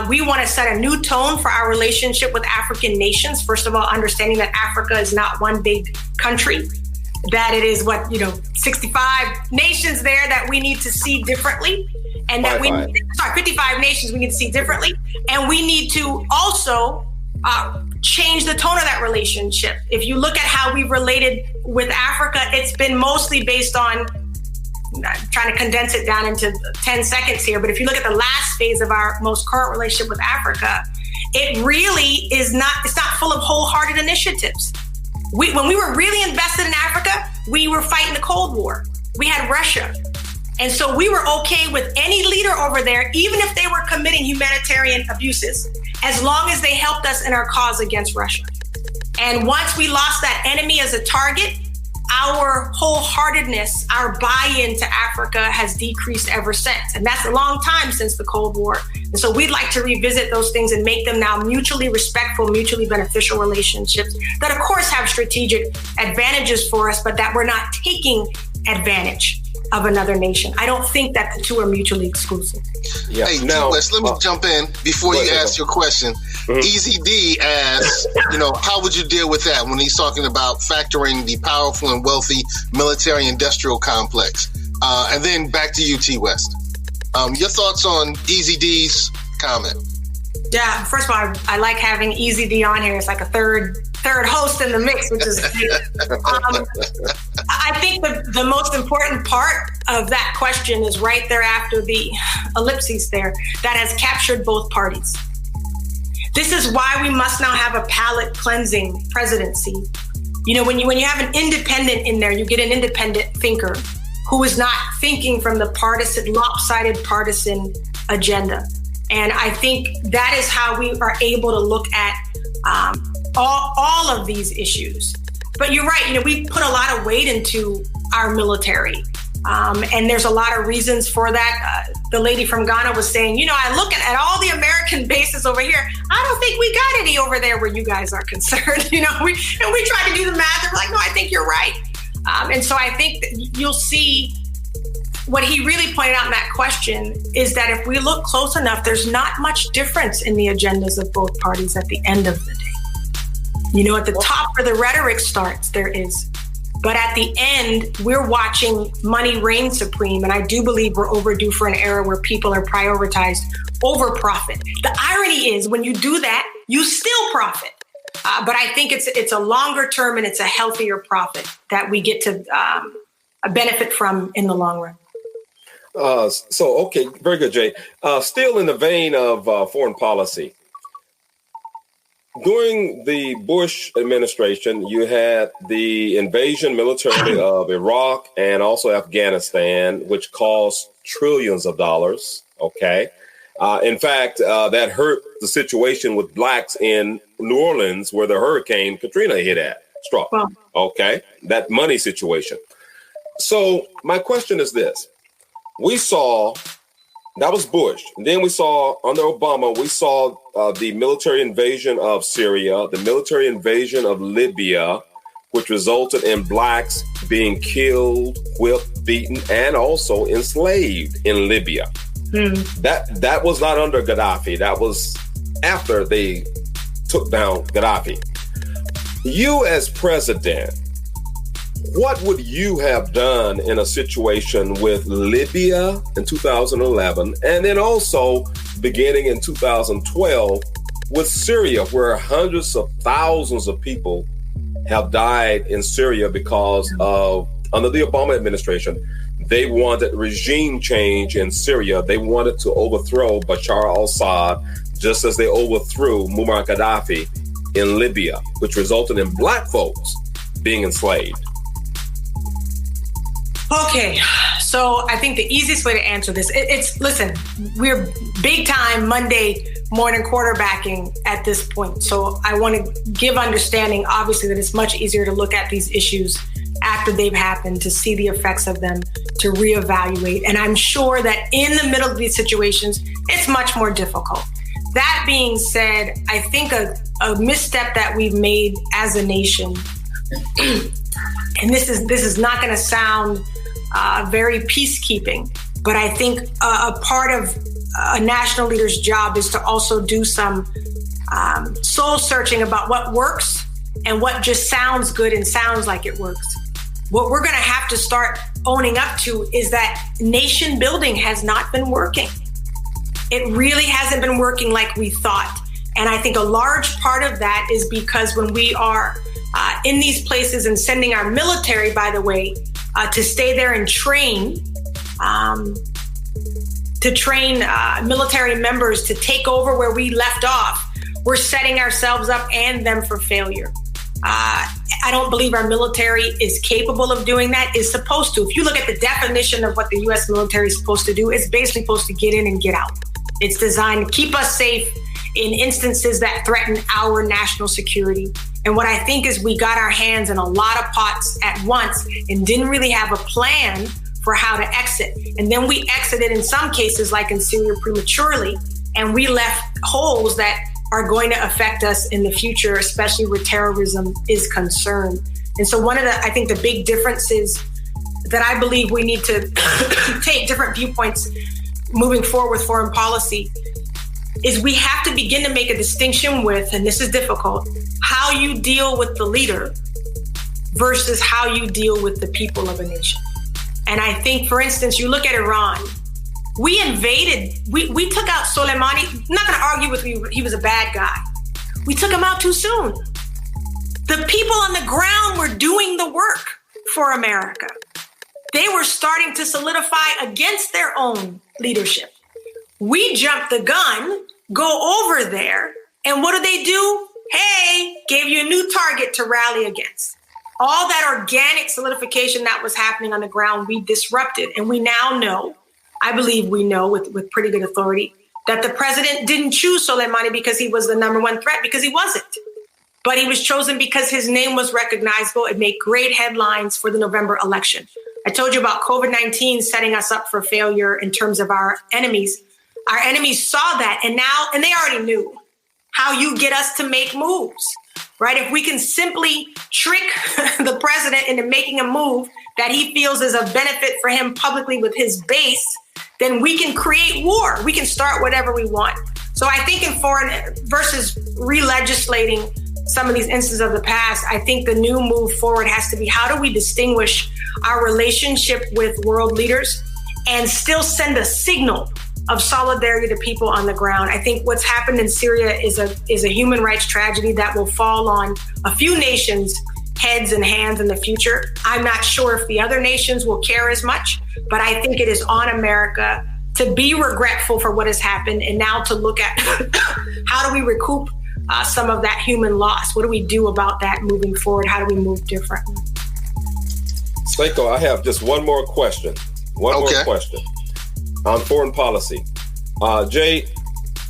Speaker 2: We want to set a new tone for our relationship with African nations. First of all, understanding that Africa is not one big country, that it is 65 nations there that we need to see differently. And that 55 nations we need to see differently. And we need to also change the tone of that relationship. If you look at how we've related with Africa, it's been mostly based on, I'm trying to condense it down into 10 seconds here, but if you look at the last phase of our most current relationship with Africa, it really is not, it's not full of wholehearted initiatives. When we were really invested in Africa, we were fighting the Cold War. We had Russia. And so we were okay with any leader over there, even if they were committing humanitarian abuses, as long as they helped us in our cause against Russia. And once we lost that enemy as a target, our wholeheartedness, our buy-in to Africa has decreased ever since. And that's a long time since the Cold War. And so we'd like to revisit those things and make them now mutually respectful, mutually beneficial relationships that, of course, have strategic advantages for us, but that we're not taking advantage of another nation. I don't think that the two are mutually exclusive.
Speaker 4: Yeah. Hey, T-West, let me jump in before you ask your question. Mm-hmm. Easy D asks, how would you deal with that when he's talking about factoring the powerful and wealthy military-industrial complex? And then back to you, T-West. Your thoughts on Easy D's comment?
Speaker 2: Yeah, first of all, I like having Easy D on here. It's like a third host in the mix, which is I think the most important part of that question is right there after the ellipses there, that has captured both parties. This is why we must now have a palate cleansing presidency. When you have an independent in there, you get an independent thinker who is not thinking from the lopsided partisan agenda. And I think that is how we are able to look at all of these issues. But you're right, we put a lot of weight into our military. And there's a lot of reasons for that. The lady from Ghana was saying, I look at all the American bases over here. I don't think we got any over there where you guys are concerned. We try to do the math and we're like, no, I think you're right. And so I think that you'll see what he really pointed out in that question is that if we look close enough, there's not much difference in the agendas of both parties at the end of the day. At the top where the rhetoric starts, there is. But at the end, we're watching money reign supreme. And I do believe we're overdue for an era where people are prioritized over profit. The irony is when you do that, you still profit. But I think it's a longer term and it's a healthier profit that we get to benefit from in the long run.
Speaker 3: Okay, very good, Jay. Still in the vein of foreign policy, during the Bush administration, you had the invasion militarily of Iraq and also Afghanistan, which cost trillions of dollars. Okay. In fact, that hurt the situation with blacks in New Orleans, where the Hurricane Katrina struck. Wow. Okay. That money situation. So my question is this. We saw, that was Bush. And then we saw, under Obama, we saw the military invasion of Syria, the military invasion of Libya, which resulted in blacks being killed, whipped, beaten, and also enslaved in Libya. That was not under Gaddafi. That was after they took down Gaddafi. You as president, what would you have done in a situation with Libya in 2011, and then also beginning in 2012 with Syria, where hundreds of thousands of people have died in Syria because of, under the Obama administration, they wanted regime change in Syria. They wanted to overthrow Bashar al-Assad, just as they overthrew Muammar Gaddafi in Libya, which resulted in black folks being enslaved.
Speaker 2: Okay, so I think the easiest way to answer this, listen, we're big time Monday morning quarterbacking at this point. So I want to give understanding, obviously, that it's much easier to look at these issues after they've happened, to see the effects of them, to reevaluate. And I'm sure that in the middle of these situations, it's much more difficult. That being said, I think a misstep that we've made as a nation, and this is not going to sound very peacekeeping, but I think a part of a national leader's job is to also do some soul searching about what works and what just sounds good and sounds like it works. What we're going to have to start owning up to is that nation building has not been working. It really hasn't been working like we thought. And I think a large part of that is because when we are in these places and sending our military, by the way, to stay there and train military members to take over where we left off, we're setting ourselves up and them for failure. I don't believe our military is capable of doing that, is supposed to. If you look at the definition of what the U.S. military is supposed to do, it's basically supposed to get in and get out. It's designed to keep us safe in instances that threaten our national security. And what I think is we got our hands in a lot of pots at once and didn't really have a plan for how to exit. And then we exited in some cases, like in Syria, prematurely, and we left holes that are going to affect us in the future, especially where terrorism is concerned. And so one of the, I think the big differences that I believe we need to take different viewpoints moving forward with foreign policy is we have to begin to make a distinction with, and this is difficult, how you deal with the leader versus how you deal with the people of a nation. And I think, for instance, you look at Iran. We invaded, we took out Soleimani. I'm not going to argue with you, he was a bad guy. We took him out too soon. The people on the ground were doing the work for America. They were starting to solidify against their own leadership. We jumped the gun, go over there, and what do? Hey, gave you a new target to rally against. All that organic solidification that was happening on the ground, we disrupted. And we now know, I believe we know with pretty good authority, that the president didn't choose Soleimani because he was the number one threat, because he wasn't. But he was chosen because his name was recognizable. It made great headlines for the November election. I told you about COVID-19 setting us up for failure in terms of our enemies. Our enemies saw that, and they already knew how you get us to make moves, right? If we can simply trick the president into making a move that he feels is a benefit for him publicly with his base, then we can create war. We can start whatever we want. So I think in foreign versus re-legislating some of these instances of the past, I think the new move forward has to be, how do we distinguish our relationship with world leaders and still send a signal of solidarity to people on the ground? I think what's happened in Syria is a human rights tragedy that will fall on a few nations heads and hands in the future. I'm not sure if the other nations will care as much, but I think it is on America to be regretful for what has happened and now to look at how do we recoup some of that human loss? What do we do about that moving forward? How do we move differently?
Speaker 3: Seiko, I have just one more question. More question on foreign policy. Jay,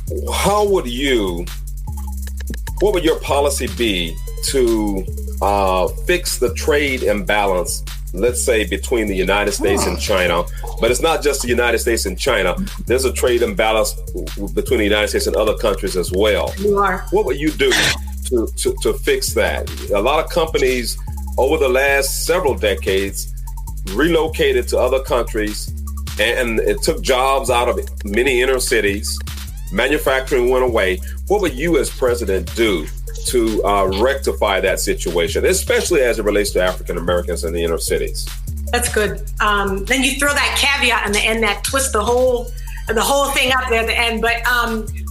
Speaker 3: what would your policy be to fix the trade imbalance, let's say, between the United States and China? But it's not just the United States and China. There's a trade imbalance between the United States and other countries as well. What would you do to fix that? A lot of companies over the last several decades relocated to other countries, and it took jobs out of many inner cities. Manufacturing went away. What would you as president do to rectify that situation, especially as it relates to African Americans in the inner cities?
Speaker 2: That's good. Then you throw that caveat in the end that twists the whole thing up there at the end. But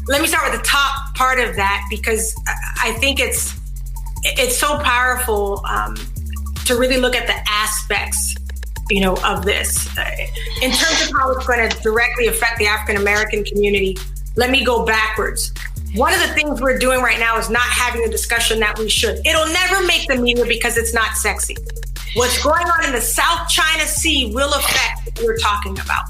Speaker 2: let me start with the top part of that, because I think it's so powerful to really look at the aspects, of this in terms of how it's going to directly affect the African American community. Let me go backwards. One of the things we're doing right now is not having the discussion that we should. It'll never make the media because it's not sexy. What's going on in the South China Sea will affect what we're talking about.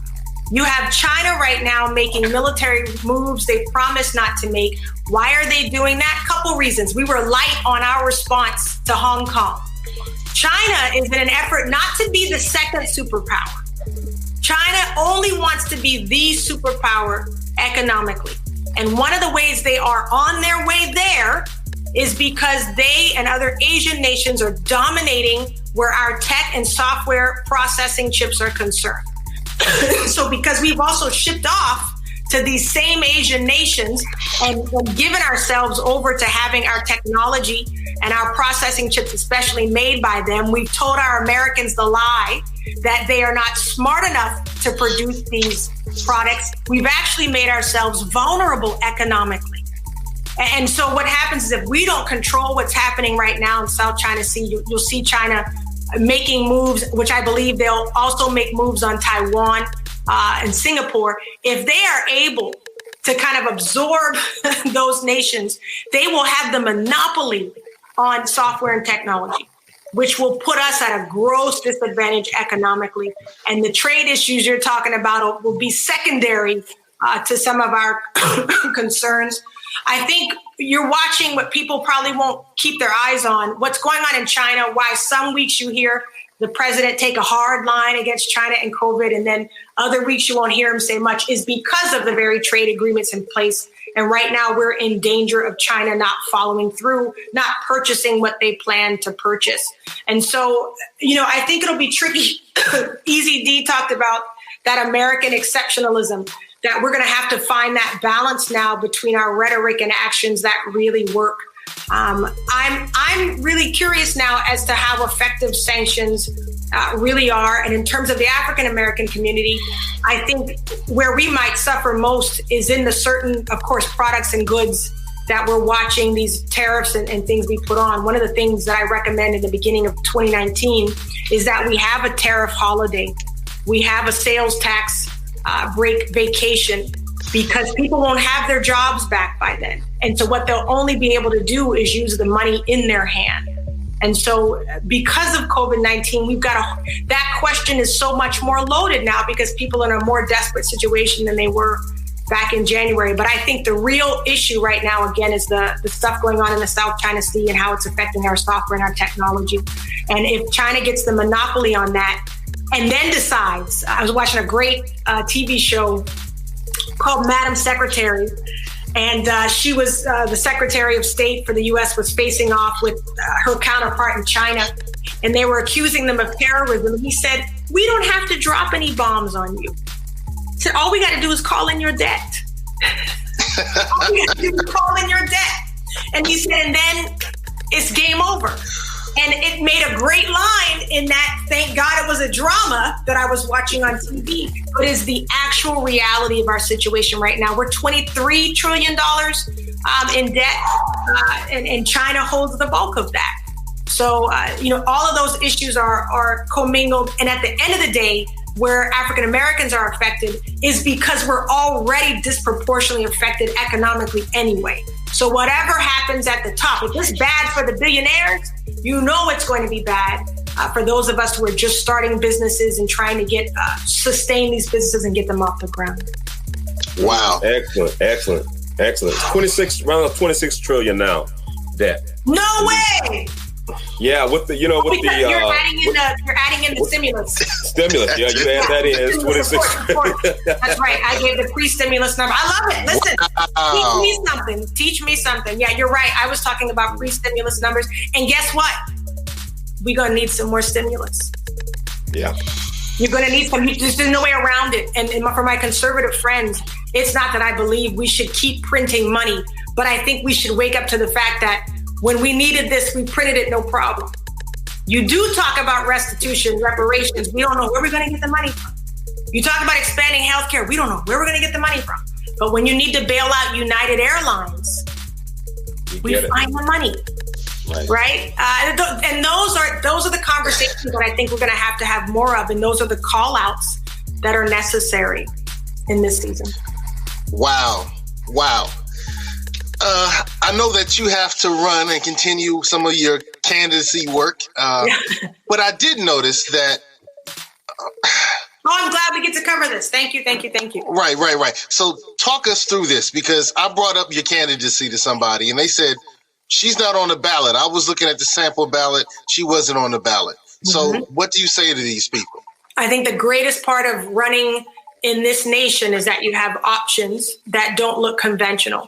Speaker 2: You have China right now making military moves they promised not to make. Why are they doing that? Couple reasons. We were light on our response to Hong Kong. China is in an effort not to be the second superpower. China only wants to be the superpower economically. And one of the ways they are on their way there is because they and other Asian nations are dominating where our tech and software processing chips are concerned. So because we've also shipped off to these same Asian nations and given ourselves over to having our technology and our processing chips especially made by them, we've told our Americans the lie that they are not smart enough to produce these products. We've actually made ourselves vulnerable economically. And so what happens is if we don't control what's happening right now in South China Sea, you'll see China making moves, which I believe they'll also make moves on Taiwan and Singapore. If they are able to kind of absorb those nations, they will have the monopoly on software and technology, which will put us at a gross disadvantage economically. And the trade issues you're talking about will be secondary to some of our concerns. I think you're watching what people probably won't keep their eyes on, what's going on in China, why some weeks you hear the president take a hard line against China and COVID, and then other weeks you won't hear him say much, is because of the very trade agreements in place. And right now we're in danger of China not following through, not purchasing what they plan to purchase. And so, I think it'll be tricky. Easy D talked about that American exceptionalism, that we're going to have to find that balance now between our rhetoric and actions that really work. I'm really curious now as to how effective sanctions really are. And in terms of the African American community, I think where we might suffer most is in the certain, of course, products and goods that we're watching these tariffs and things we put on. One of the things that I recommend in the beginning of 2019 is that we have a tariff holiday. We have a sales tax break vacation, because people won't have their jobs back by then. And so what they'll only be able to do is use the money in their hand. And so because of COVID-19, that question is so much more loaded now because people are in a more desperate situation than they were back in January. But I think the real issue right now, again, is the stuff going on in the South China Sea and how it's affecting our software and our technology. And if China gets the monopoly on that and then decides, I was watching a great TV show called Madam Secretary, and she was the Secretary of State for the U.S. was facing off with her counterpart in China, and they were accusing them of terrorism. And he said, "We don't have to drop any bombs on you." He said, "All we got to do is call in your debt." All we got to do is call in your debt. And he said, and then it's game over. And it made a great line in that, thank God it was a drama that I was watching on TV, but is the actual reality of our situation right now. We're $23 trillion in debt, and China holds the bulk of that. So, all of those issues are commingled. And at the end of the day, where African Americans are affected is because we're already disproportionately affected economically anyway. So whatever happens at the top, if it's bad for the billionaires, it's going to be bad for those of us who are just starting businesses and trying to sustain these businesses and get them off the ground.
Speaker 4: Wow.
Speaker 3: Excellent. 26 trillion now, debt.
Speaker 2: No way.
Speaker 3: Yeah, you're adding
Speaker 2: in the stimulus.
Speaker 3: Stimulus, yeah, you add that in. It's 26.
Speaker 2: That's right. I gave the pre-stimulus number. I love it. Listen, teach me something. Yeah, you're right. I was talking about pre-stimulus numbers, and guess what? We're gonna need some more stimulus.
Speaker 3: Yeah,
Speaker 2: you're gonna need some. There's no way around it. And for my conservative friends, it's not that I believe we should keep printing money, but I think we should wake up to the fact that when we needed this, we printed it, no problem. You do talk about restitution, reparations. We don't know where we're going to get the money from. You talk about expanding healthcare. We don't know where we're going to get the money from. But when you need to bail out United Airlines, we find the money, right? And those are the conversations that I think we're going to have more of. And those are the call outs that are necessary in this season.
Speaker 4: Wow. I know that you have to run and continue some of your candidacy work, but I did notice that.
Speaker 2: I'm glad we get to cover this. Thank you.
Speaker 4: Right. So talk us through this, because I brought up your candidacy to somebody and they said, she's not on the ballot. I was looking at the sample ballot. She wasn't on the ballot. So what do you say to these people?
Speaker 2: I think the greatest part of running in this nation is that you have options that don't look conventional.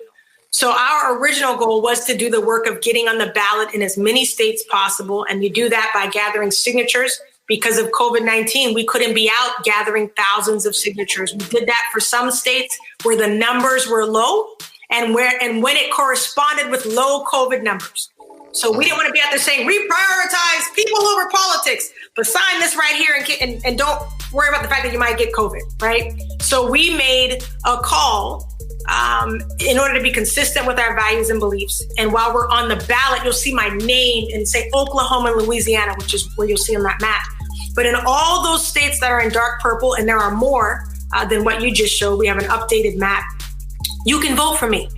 Speaker 2: So our original goal was to do the work of getting on the ballot in as many states possible. And you do that by gathering signatures. Because of COVID-19, we couldn't be out gathering thousands of signatures. We did that for some states where the numbers were low and when it corresponded with low COVID numbers. So we didn't want to be out there saying, reprioritize people over politics, but sign this right here and don't worry about the fact that you might get COVID, right? So we made a call in order to be consistent with our values and beliefs. And while we're on the ballot, you'll see my name and say Oklahoma and Louisiana, which is where you'll see on that map. But in all those states that are in dark purple, and there are more than what you just showed, we have an updated map, you can vote for me.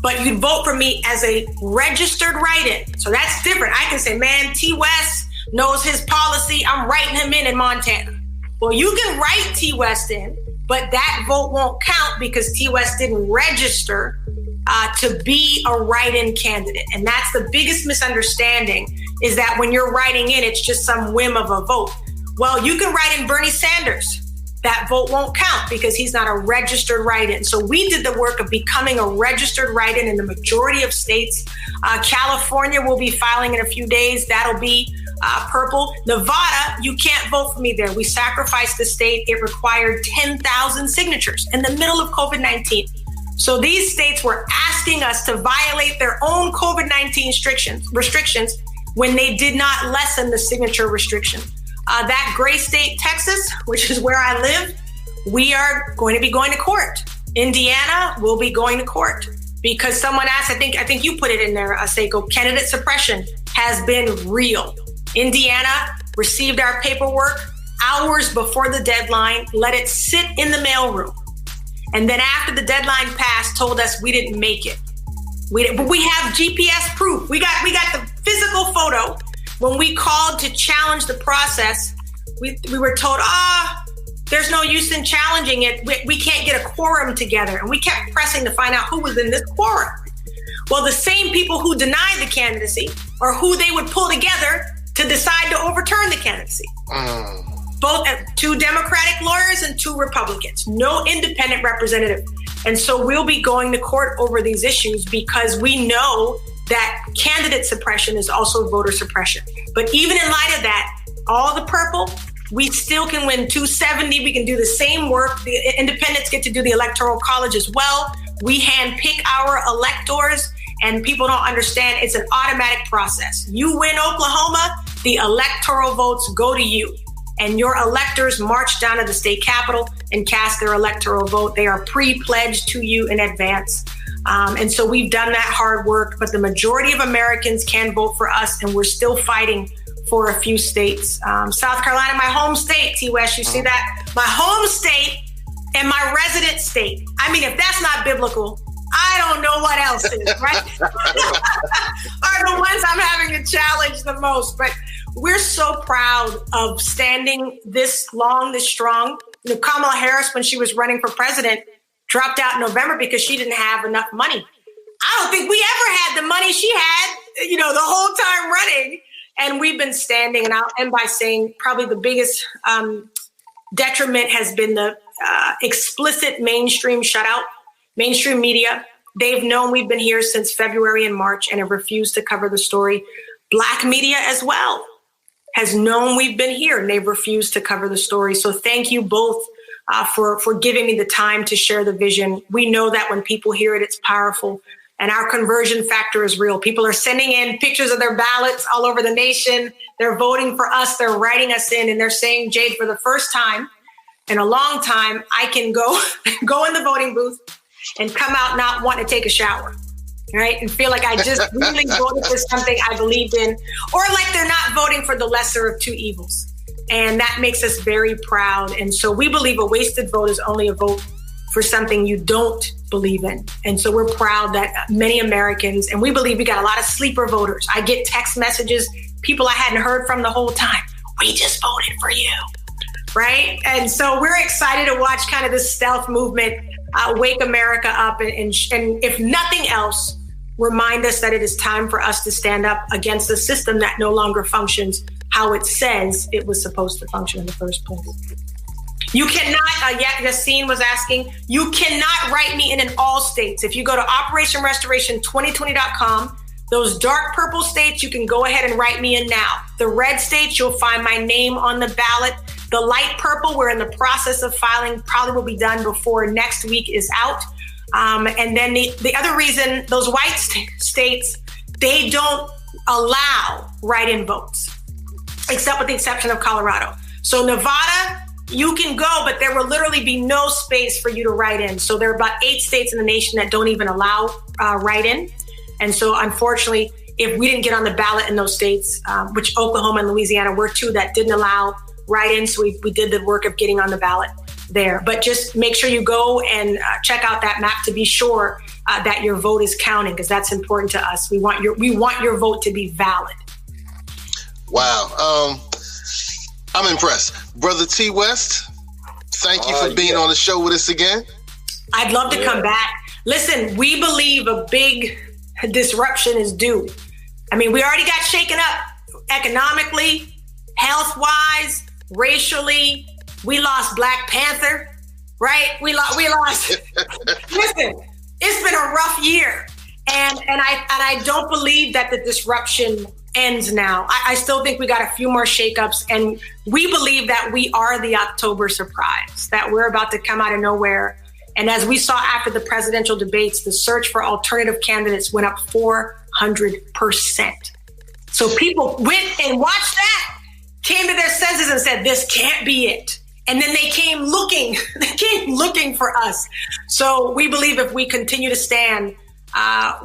Speaker 2: But you'd vote for me as a registered write-in. So that's different. I can say, man, T. West knows his policy. I'm writing him in Montana. Well, you can write T. West in, but that vote won't count because T. West didn't register to be a write-in candidate. And that's the biggest misunderstanding, is that when you're writing in, it's just some whim of a vote. Well, you can write in Bernie Sanders. That vote won't count because he's not a registered write-in. So we did the work of becoming a registered write-in in the majority of states. California will be filing in a few days. That'll be purple. Nevada, you can't vote for me there. We sacrificed the state. It required 10,000 signatures in the middle of COVID-19. So these states were asking us to violate their own COVID-19 restrictions when they did not lessen the signature restriction. That gray state, Texas, which is where I live, we are going to be going to court. Indiana will be going to court because someone asked, I think you put it in there, Seiko, candidate suppression has been real. Indiana received our paperwork hours before the deadline, let it sit in the mailroom. And then after the deadline passed, told us we didn't make it. But we have GPS proof. We got the physical photo. When we called to challenge the process, we were told, there's no use in challenging it. We can't get a quorum together. And we kept pressing to find out who was in this quorum. Well, the same people who denied the candidacy are who they would pull together to decide to overturn the candidacy. Both 2 Democratic lawyers and 2 Republicans, no independent representative. And so we'll be going to court over these issues because we know that candidate suppression is also voter suppression. But even in light of that, all the purple, we still can win 270. We can do the same work. The independents get to do the electoral college as well. We handpick our electors, and people don't understand it's an automatic process. You win Oklahoma, the electoral votes go to you. And your electors march down to the state capitol and cast their electoral vote. They are pre-pledged to you in advance. And so we've done that hard work, but the majority of Americans can vote for us, and we're still fighting for a few states. South Carolina, my home state, T. West, you see that? My home state and my resident state. I mean, if that's not biblical, I don't know what else is, right? Are the ones I'm having to challenge the most. But we're so proud of standing this long, this strong. You know, Kamala Harris, when she was running for president, dropped out in November because she didn't have enough money. I don't think we ever had the money she had, you know, the whole time running. And we've been standing, and I'll end by saying probably the biggest detriment has been the explicit mainstream shutout. Mainstream media, they've known we've been here since February and March and have refused to cover the story. Black media as well has known we've been here and they've refused to cover the story. So thank you both for giving me the time to share the vision. We know that when people hear it, it's powerful. And our conversion factor is real. People are sending in pictures of their ballots all over the nation. They're voting for us. They're writing us in, and they're saying, Jade, for the first time in a long time, I can go in the voting booth and come out not wanting to take a shower, right? And feel like I just really voted for something I believed in, or like they're not voting for the lesser of two evils. And that makes us very proud. And so we believe a wasted vote is only a vote for something you don't believe in. And so we're proud that many Americans, and we believe we got a lot of sleeper voters. I get text messages, people I hadn't heard from the whole time. We just voted for you, right? And so we're excited to watch kind of this stealth movement wake America up and if nothing else, remind us that it is time for us to stand up against a system that no longer functions how it says it was supposed to function in the first place. You cannot, Yassine was asking, you cannot write me in all states. If you go to OperationRestoration2020.com, those dark purple states, you can go ahead and write me in now. The red states, you'll find my name on the ballot. The light purple, we're in the process of filing, probably will be done before next week is out. And then the other reason, those white states, they don't allow write-in votes, except with the exception of Colorado. So Nevada, you can go, but there will literally be no space for you to write in. So there are about 8 states in the nation that don't even allow write-in. And so unfortunately, if we didn't get on the ballot in those states, which Oklahoma and Louisiana were 2 that didn't allow write-in, so we did the work of getting on the ballot there. But just make sure you go and check out that map to be sure that your vote is counting, because that's important to us. We want your vote to be valid.
Speaker 4: Wow. I'm impressed. Brother T. West, thank you for being on the show with us again.
Speaker 2: I'd love to come back. Listen, we believe a big disruption is due. I mean, we already got shaken up economically, health-wise, racially. We lost Black Panther, right? We lost. Listen, it's been a rough year, and I don't believe that the disruption ends now. I still think we got a few more shakeups, and we believe that we are the October surprise, that we're about to come out of nowhere. And as we saw after the presidential debates, the search for alternative candidates went up 400%. So people went and watched that, came to their senses and said, this can't be it. And then they came looking for us. So we believe if we continue to stand,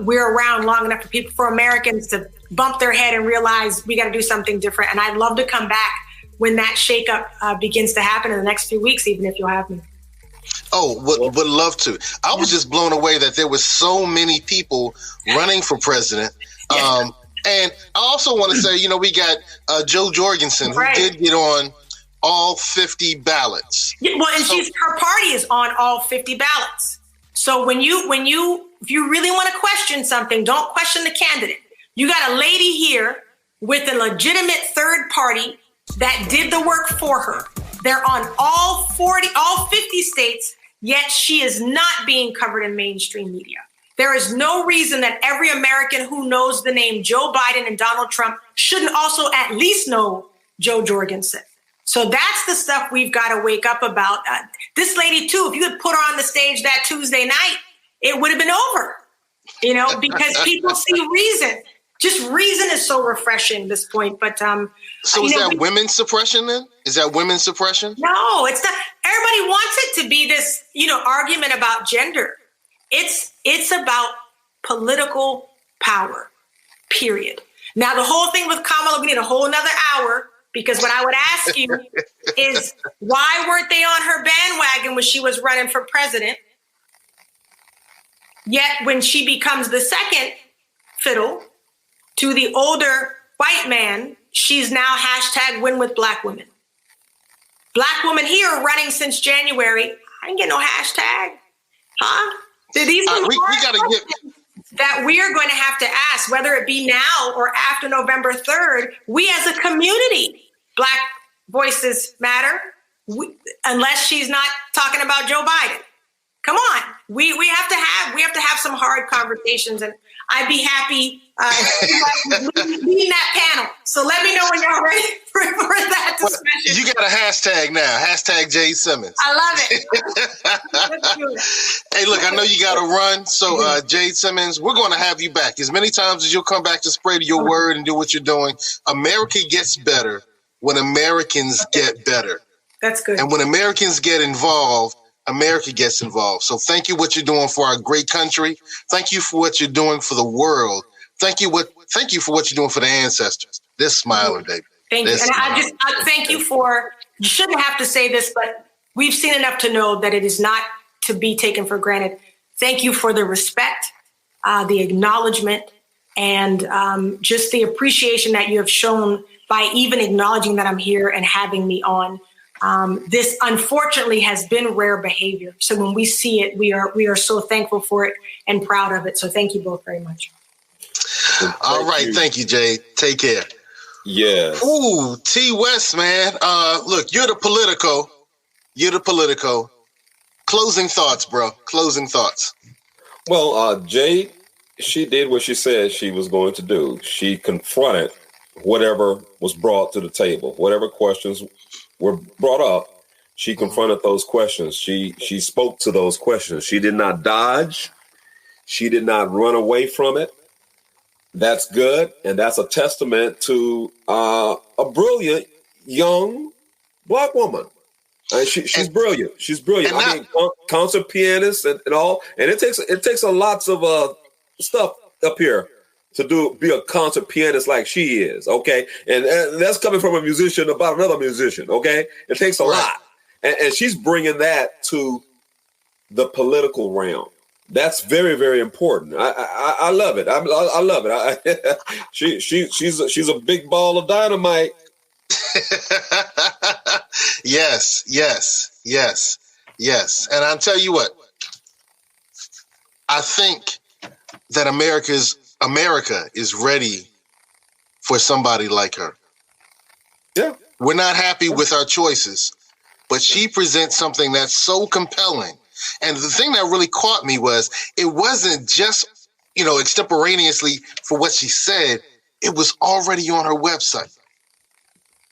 Speaker 2: we're around long enough for Americans to bump their head and realize we got to do something different. And I'd love to come back when that shakeup begins to happen in the next few weeks, even if you'll have me.
Speaker 4: Oh, would love to. I was just blown away that there was so many people running for president. And I also want to say, we got Jo Jorgensen, who did get on all 50 ballots. Yeah, well, and
Speaker 2: her party is on all 50 ballots. So if you really want to question something, don't question the candidate. You got a lady here with a legitimate third party that did the work for her. They're on all 50 states, yet she is not being covered in mainstream media. There is no reason that every American who knows the name Joe Biden and Donald Trump shouldn't also at least know Jo Jorgensen. So that's the stuff we've got to wake up about. This lady, too, if you had put her on the stage that Tuesday night, it would have been over, because people see reason. Just reason is so refreshing at this point. But
Speaker 4: so is that women's suppression then? Is that women's suppression?
Speaker 2: No, it's not. Everybody wants it to be this, argument about gender. It's about political power, period. Now, the whole thing with Kamala, we need a whole another hour, because what I would ask you is, why weren't they on her bandwagon when she was running for president? Yet when she becomes the second fiddle to the older white man, she's now #win with black women. Black women here running since January. I didn't get no hashtag. Huh? These are
Speaker 4: we gotta get
Speaker 2: that we are going to have to ask, whether it be now or after November 3rd. We as a community, Black voices matter. Unless she's not talking about Joe Biden. Come on, we have to have some hard conversations, and I'd be happy leading that panel. So let me know when y'all ready for that discussion.
Speaker 4: You got a hashtag now, #Jade Simmons.
Speaker 2: I love it. Let's do it.
Speaker 4: Hey, look, I know you got to run, so Jade Simmons, we're going to have you back as many times as you'll come back to spread your word and do what you're doing. America gets better when Americans get better.
Speaker 2: That's good.
Speaker 4: And when Americans get involved, America gets involved. So thank you what you're doing for our great country. Thank you for what you're doing for the world. Thank you for what you're doing for the ancestors. They're smiling, baby.
Speaker 2: Thank you. And I thank you for, you shouldn't have to say this, but we've seen enough to know that it is not to be taken for granted. Thank you for the respect, the acknowledgement, and just the appreciation that you have shown by even acknowledging that I'm here and having me on. This unfortunately has been rare behavior. So when we see it, we are so thankful for it and proud of it. So thank you both very much.
Speaker 4: All right. Thank you, Jade. Take care.
Speaker 3: Yeah.
Speaker 4: Ooh, T West, man. Look, you're the Politico. Closing thoughts, bro. Closing thoughts.
Speaker 3: Well, Jade, she did what she said she was going to do. She confronted whatever was brought to the table, whatever questions were brought up. She confronted those questions. She spoke to those questions. She did not dodge. She did not run away from it. That's good. And that's a testament to a brilliant young Black woman. She's brilliant. She's brilliant. I mean, concert pianist and all. And it takes a lots of stuff up here to be a concert pianist like she is, okay? And that's coming from a musician about another musician, okay? It takes a lot. And she's bringing that to the political realm. That's very, very important. I love it. I love it. She's a big ball of dynamite.
Speaker 4: Yes. And I'll tell you what, I think that America is ready for somebody like her.
Speaker 3: Yeah.
Speaker 4: We're not happy with our choices, but she presents something that's so compelling. And the thing that really caught me was it wasn't just, extemporaneously for what she said. It was already on her website.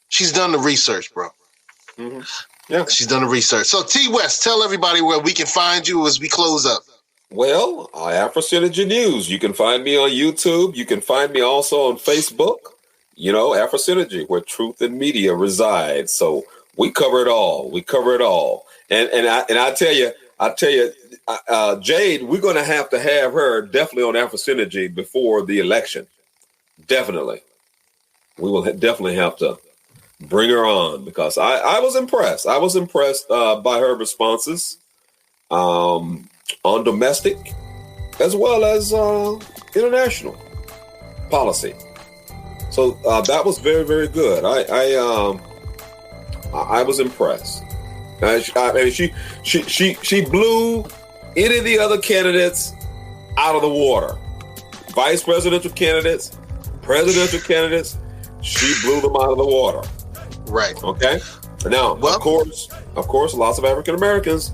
Speaker 4: She's done the research, bro.
Speaker 3: Mm-hmm. Yeah.
Speaker 4: She's done the research. So T West, tell everybody where we can find you as we close up.
Speaker 3: Well, Afro-Synergy News. You can find me on YouTube. You can find me also on Facebook. Afro-Synergy, where truth and media resides. So we cover it all. And I tell you, Jade, we're going to have her definitely on Afro-Synergy before the election. Definitely. We will definitely have to bring her on because I was impressed. I was impressed by her responses on domestic as well as international policy. So that was very, very good. I was impressed. She blew any of the other candidates out of the water. Vice presidential candidates, presidential candidates, she blew them out of the water.
Speaker 4: Right.
Speaker 3: Okay. Now, of course, lots of African Americans,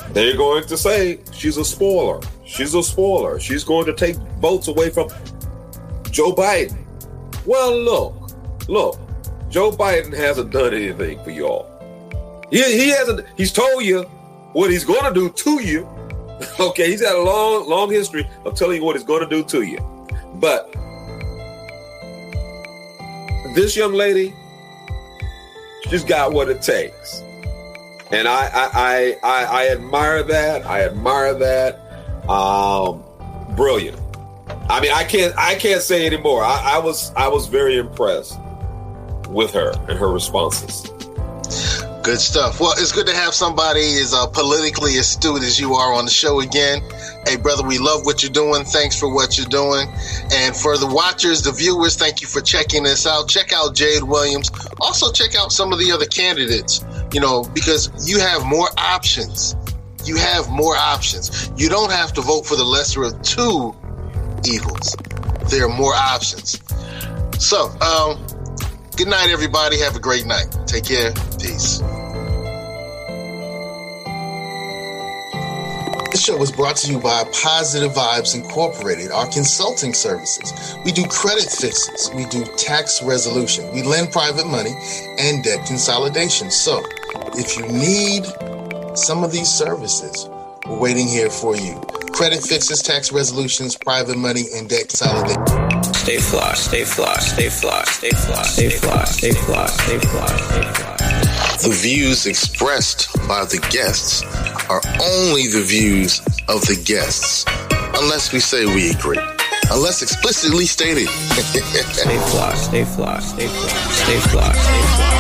Speaker 3: they're going to say she's a spoiler. She's going to take votes away from Joe Biden. Well, look, Joe Biden hasn't done anything for y'all. He hasn't. He's told you what he's going to do to you. Okay, he's had a long history of telling you what he's going to do to you. But this young lady, she's got what it takes, and I admire that. Brilliant. I mean, I can't say anymore. I was very impressed with her and her responses.
Speaker 4: Good stuff. Well, it's good to have somebody as politically astute as you are on the show again. Hey, brother, we love what you're doing. Thanks for what you're doing. And for the watchers, the viewers, thank you for checking this out. Check out Jade Williams. Also, check out some of the other candidates, because you have more options. You have more options. You don't have to vote for the lesser of two evils. There are more options. So, good night, everybody. Have a great night. Take care. Peace. This show was brought to you by Positive Vibes Incorporated, our consulting services. We do credit fixes. We do tax resolution. We lend private money and debt consolidation. So if you need some of these services, we're waiting here for you. Credit fixes, tax resolutions, private money, and debt consolidation.
Speaker 1: Stay fly, stay fly, stay fly, stay fly, stay fly, stay fly, stay fly, stay fly.
Speaker 6: The views expressed by the guests are only the views of the guests, unless we say we agree, unless explicitly stated.
Speaker 1: Stay fly, stay fly, stay fly, stay fly, stay fly.